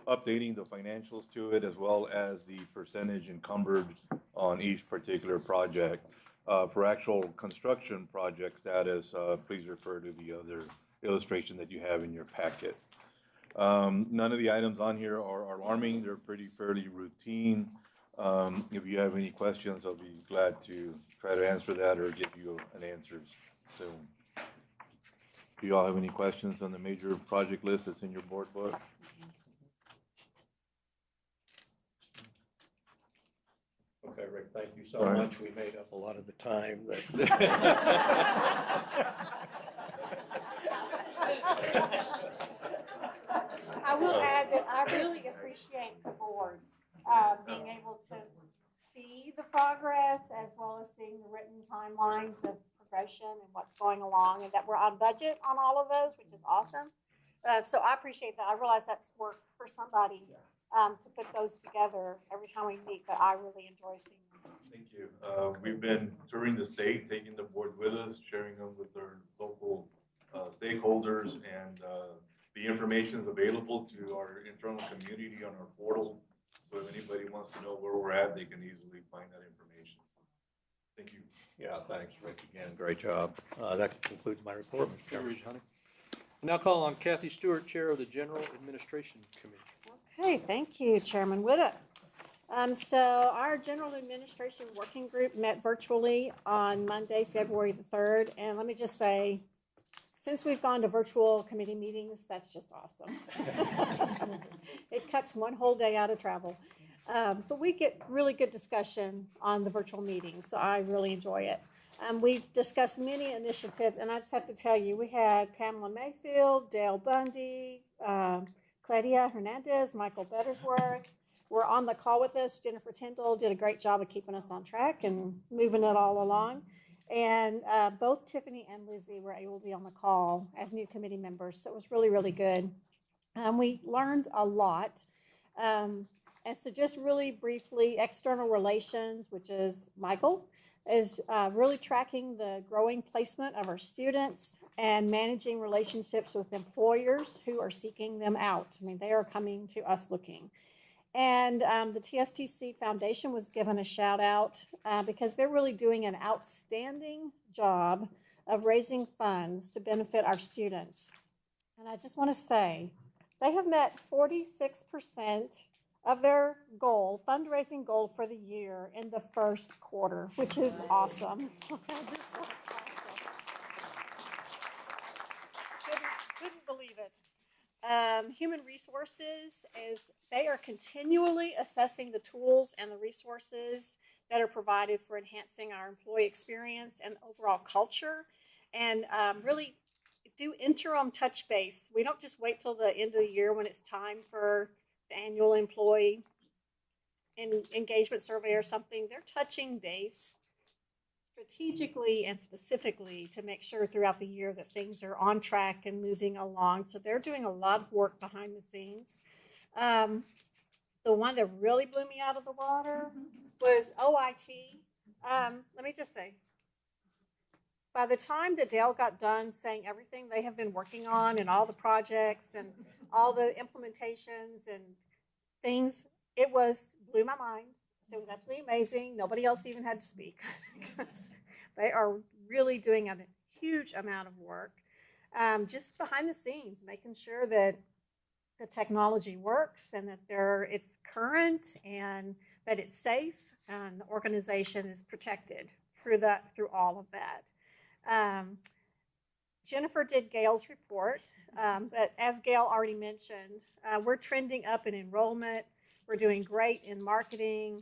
updating the financials to it, as well as the percentage encumbered on each particular project. For actual construction project status, please refer to the other illustration that you have in your packet. None of the items on here are alarming. They're fairly routine. If you have any questions, I'll be glad to try to answer that or give you an answer soon. Do you all have any questions on the major project list that's in your board book? Okay, Rick, thank you so All right. much. We made up a lot of the time that. I will add that I really appreciate the board boards, being able to see the progress as well as seeing the written timelines of progression and what's going along, and that we're on budget on all of those, which is awesome. So I appreciate that. I realize that's work for somebody to put those together every time we meet, but I really enjoy seeing them. Thank you. We've been touring the state, taking the board with us, sharing them with our local stakeholders, and the information is available to our internal community on our portal. So if anybody wants to know where we're at, they can easily find that information. Thank you. Yeah, thanks, Rick, again, great job. That concludes my report, Mr. Chairman. Regent Honey. I now call on Kathy Stewart, Chair of the General Administration Committee. Okay, thank you, Chairman Hutto. So our General Administration Working Group met virtually on Monday, February the 3rd. And let me just say, since we've gone to virtual committee meetings, that's just awesome. It cuts one whole day out of travel. But we get really good discussion on the virtual meetings, so I really enjoy it. We've discussed many initiatives, and I just have to tell you, we had Pamela Mayfield, Dale Bundy, Claudia Hernandez, Michael Bettersworth were on the call with us. Jennifer Tyndall did a great job of keeping us on track and moving it all along. And both Tiffany and Lizzie were able to be on the call as new committee members, so it was really, really good. We learned a lot. And so just really briefly, external relations, which is Michael, is really tracking the growing placement of our students and managing relationships with employers who are seeking them out. I mean, they are coming to us looking. And the TSTC Foundation was given a shout out because they're really doing an outstanding job of raising funds to benefit our students. And I just want to say, they have met 46% of their goal, fundraising goal for the year in the first quarter, which is awesome. Couldn't believe it. Human resources, they are continually assessing the tools and the resources that are provided for enhancing our employee experience and overall culture, and really do interim touch base. We don't just wait till the end of the year when it's time for the annual employee engagement survey or something. They're touching base strategically and specifically to make sure throughout the year that things are on track and moving along. So they're doing a lot of work behind the scenes. The one that really blew me out of the water was OIT. Let me just say, by the time that Dale got done saying everything they have been working on and all the projects and all the implementations and things, it blew my mind. It was absolutely amazing. Nobody else even had to speak. They are really doing a huge amount of work just behind the scenes, making sure that the technology works and that it's current and that it's safe and the organization is protected through all of that. Jennifer did Gail's report, but as Gail already mentioned, we're trending up in enrollment. We're doing great in marketing.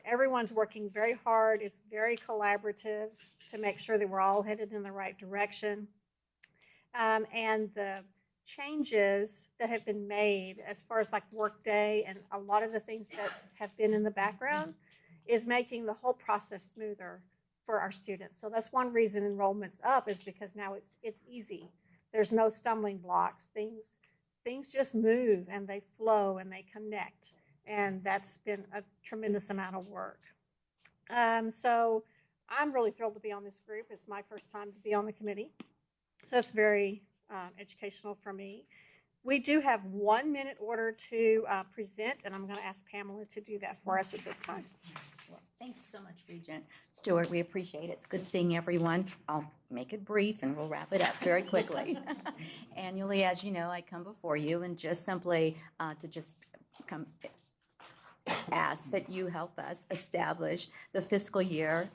Everyone's working very hard. It's very collaborative to make sure that we're all headed in the right direction. And the changes that have been made as far as like Workday and a lot of the things that have been in the background is making the whole process smoother for our students. So that's one reason enrollment's up, is because now it's easy. There's no stumbling blocks. Things just move and they flow and they connect. And that's been a tremendous amount of work. So I'm really thrilled to be on this group. It's my first time to be on the committee. So it's very educational for me. We do have 1 minute order to present, and I'm going to ask Pamela to do that for us at this time. Well, thank you so much, Regent Stewart. We appreciate it. It's good seeing everyone. I'll make it brief and we'll wrap it up very quickly. Annually, as you know, I come before you and just simply ask that you help us establish the fiscal year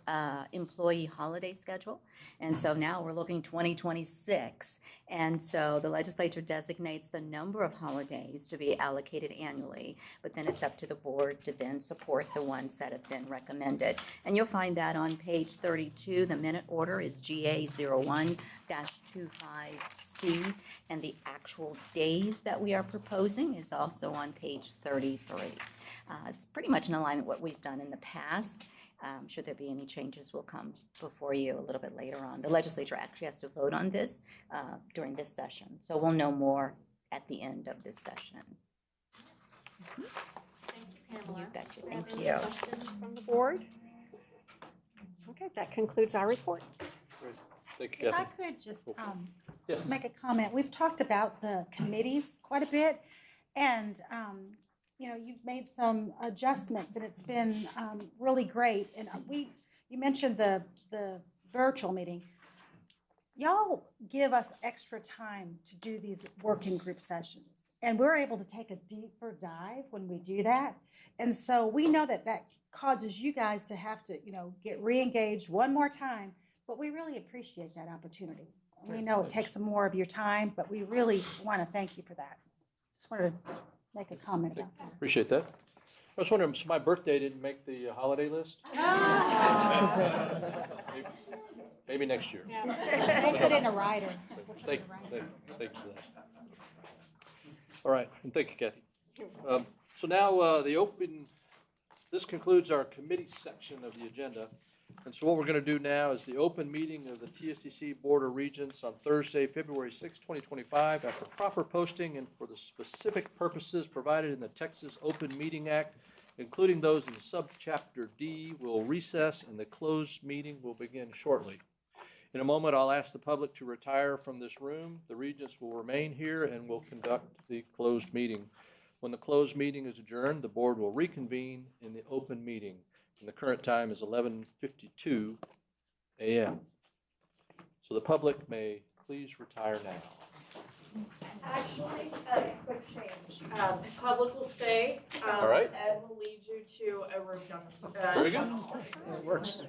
employee holiday schedule. And so now we're looking 2026. And so the legislature designates the number of holidays to be allocated annually, but then it's up to the board to then support the ones that have been recommended. And you'll find that on page 32. The minute order is GA01-25C, and the actual days that we are proposing is also on page 33. It's pretty much in alignment with what we've done in the past. Should there be any changes, we'll come before you a little bit later on. The legislature actually has to vote on this during this session, so we'll know more at the end of this session. Thank you, Pamela. You betcha. Do we have Thank any you. questions from the board? Okay, that concludes our report. Great. Thank you, If I Kathy. could just Yes. make a comment. We've talked about the committees quite a bit, and you've made some adjustments, and it's been really great. And you mentioned the virtual meeting. Y'all give us extra time to do these working group sessions, and we're able to take a deeper dive when we do that. And so we know that that causes you guys to have to, get re-engaged one more time, but we really appreciate that opportunity. We know it takes some more of your time, but we really want to thank you for that. Just wanted to make a comment about that. Appreciate that. I was wondering, so my birthday didn't make the holiday list? Maybe next year. They put in a rider. Thank you for that. All right, and thank you, Kathy. So now this concludes our committee section of the agenda. And so what we're going to do now is the open meeting of the TSTC Board of Regents on Thursday, February 6, 2025, after proper posting and for the specific purposes provided in the Texas Open Meeting Act, including those in subchapter D, will recess and the closed meeting will begin shortly. In a moment, I'll ask the public to retire from this room. The Regents will remain here and will conduct the closed meeting. When the closed meeting is adjourned, the board will reconvene in the open meeting. And the current time is 11:52 a.m. So the public may please retire now. Actually, quick change. Public will stay. All right. Ed will lead you to a room down the. Very good. That works. That works.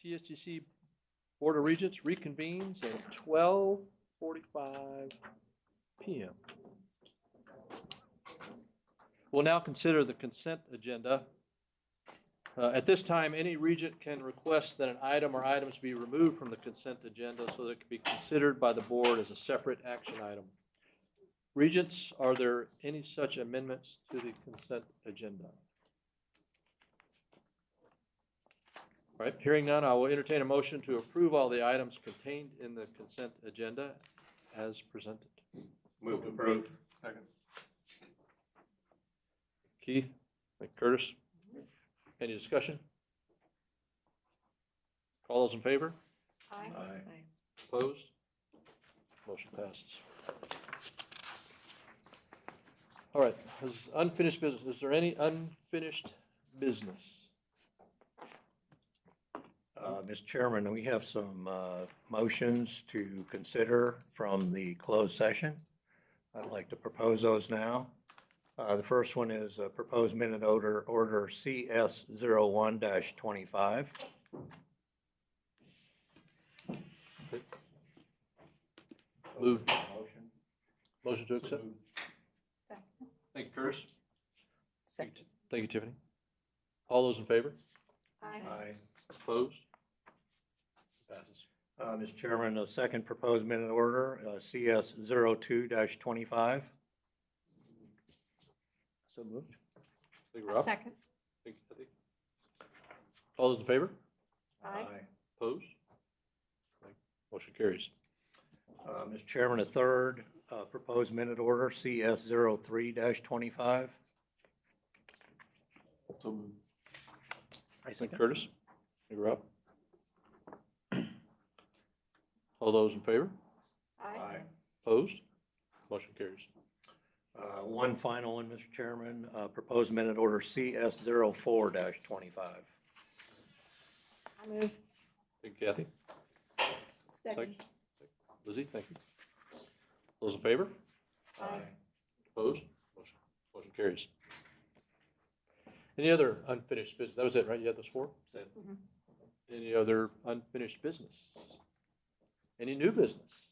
TSTC Board of Regents reconvenes at 12:45 p.m. We'll now consider the consent agenda. At this time, any regent can request that an item or items be removed from the consent agenda so that it can be considered by the board as a separate action item. Regents, are there any such amendments to the consent agenda? All right, hearing none, I will entertain a motion to approve all the items contained in the consent agenda as presented. Move to approve. Second. Keith, Curtis, any discussion? All those in favor? Aye. Opposed? Motion passes. All right, is unfinished business. Is there any unfinished business? Mr. Chairman, we have some motions to consider from the closed session. I'd like to propose those now. The first one is proposed minute order CS01-25. Move. Motion to accept. Thank you, Curtis. Thank you, Tiffany. All those in favor? Aye. Opposed? Passes. Mr. Chairman, the second proposed minute order, CS02-25. So moved. Thank you, Rob. Second. Thank you, Kathy. All those in favor? Aye. Opposed? Motion carries. Mr. Chairman, a third proposed minute order, CS03-25. So moved. Thank you, Curtis. Thank you, Rob. All those in favor? Aye. Opposed? Motion carries. One final one, Mr. Chairman, proposed minute order CS04-25. I move. Thank you, Kathy. Second. Lizzie, thank you. Those in favor? Aye. Opposed? Motion carries. Any other unfinished business? That was it, right? You had those four? Mhm. Any other unfinished business? Any new business?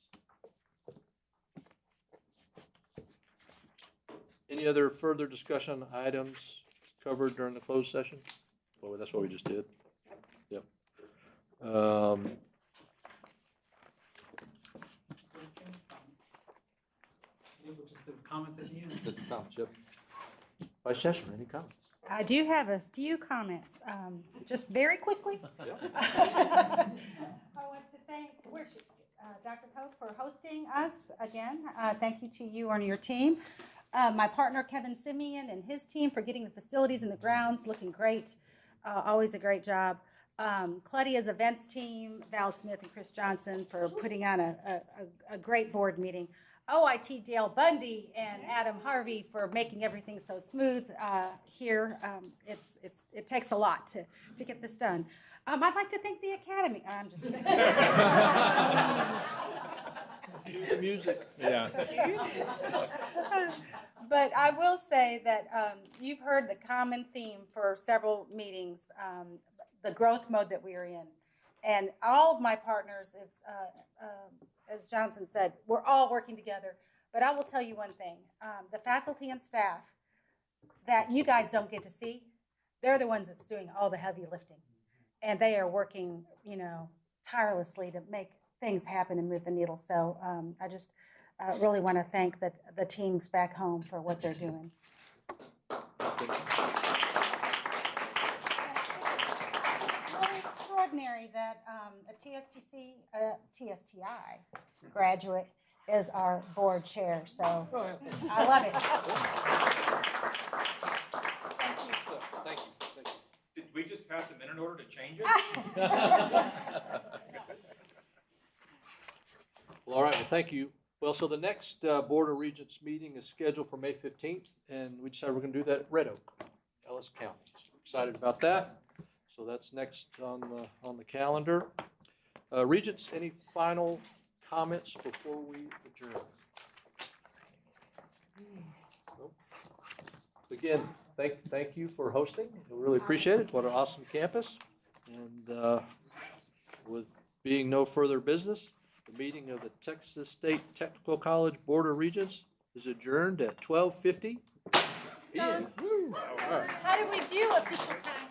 Any other further discussion items covered during the closed session? Well, that's what we just did. Yep. We'll just have comments at the end. Good comments, yep. Vice Chancellor, any comments? I do have a few comments, just very quickly. I want to thank Dr. Koch for hosting us again. Thank you to you and your team. My partner, Kevin Simeon, and his team for getting the facilities and the grounds looking great. Always a great job. Claudia's events team, Val Smith and Chris Johnson, for putting on a great board meeting. OIT Dale Bundy and Adam Harvey for making everything so smooth here. It takes a lot to get this done. I'd like to thank the Academy. I'm just kidding. Cue the music. Yeah. But I will say that you've heard the common theme for several meetings, the growth mode that we are in. And all of my partners, as Jonathan said, we're all working together. But I will tell you one thing, the faculty and staff that you guys don't get to see, they're the ones that's doing all the heavy lifting. And they are working, tirelessly to make things happen and move the needle. So I just really want to thank the teams back home for what they're doing. Extraordinary that a TSTI graduate is our board chair, so I love it. Thank you. Did we just pass a minute order to change it? Well, all right, well, thank you. Well, so the next Board of Regents meeting is scheduled for May 15th, and we decided we're going to do that at Red Oak, Ellis County. So we're excited about that. So that's next on the calendar. Regents, any final comments before we adjourn? Nope. Again, thank you for hosting. We really appreciate it. What an awesome campus. And With being no further business, the meeting of the Texas State Technical College Board of Regents is adjourned at 12:50. How did we do official time?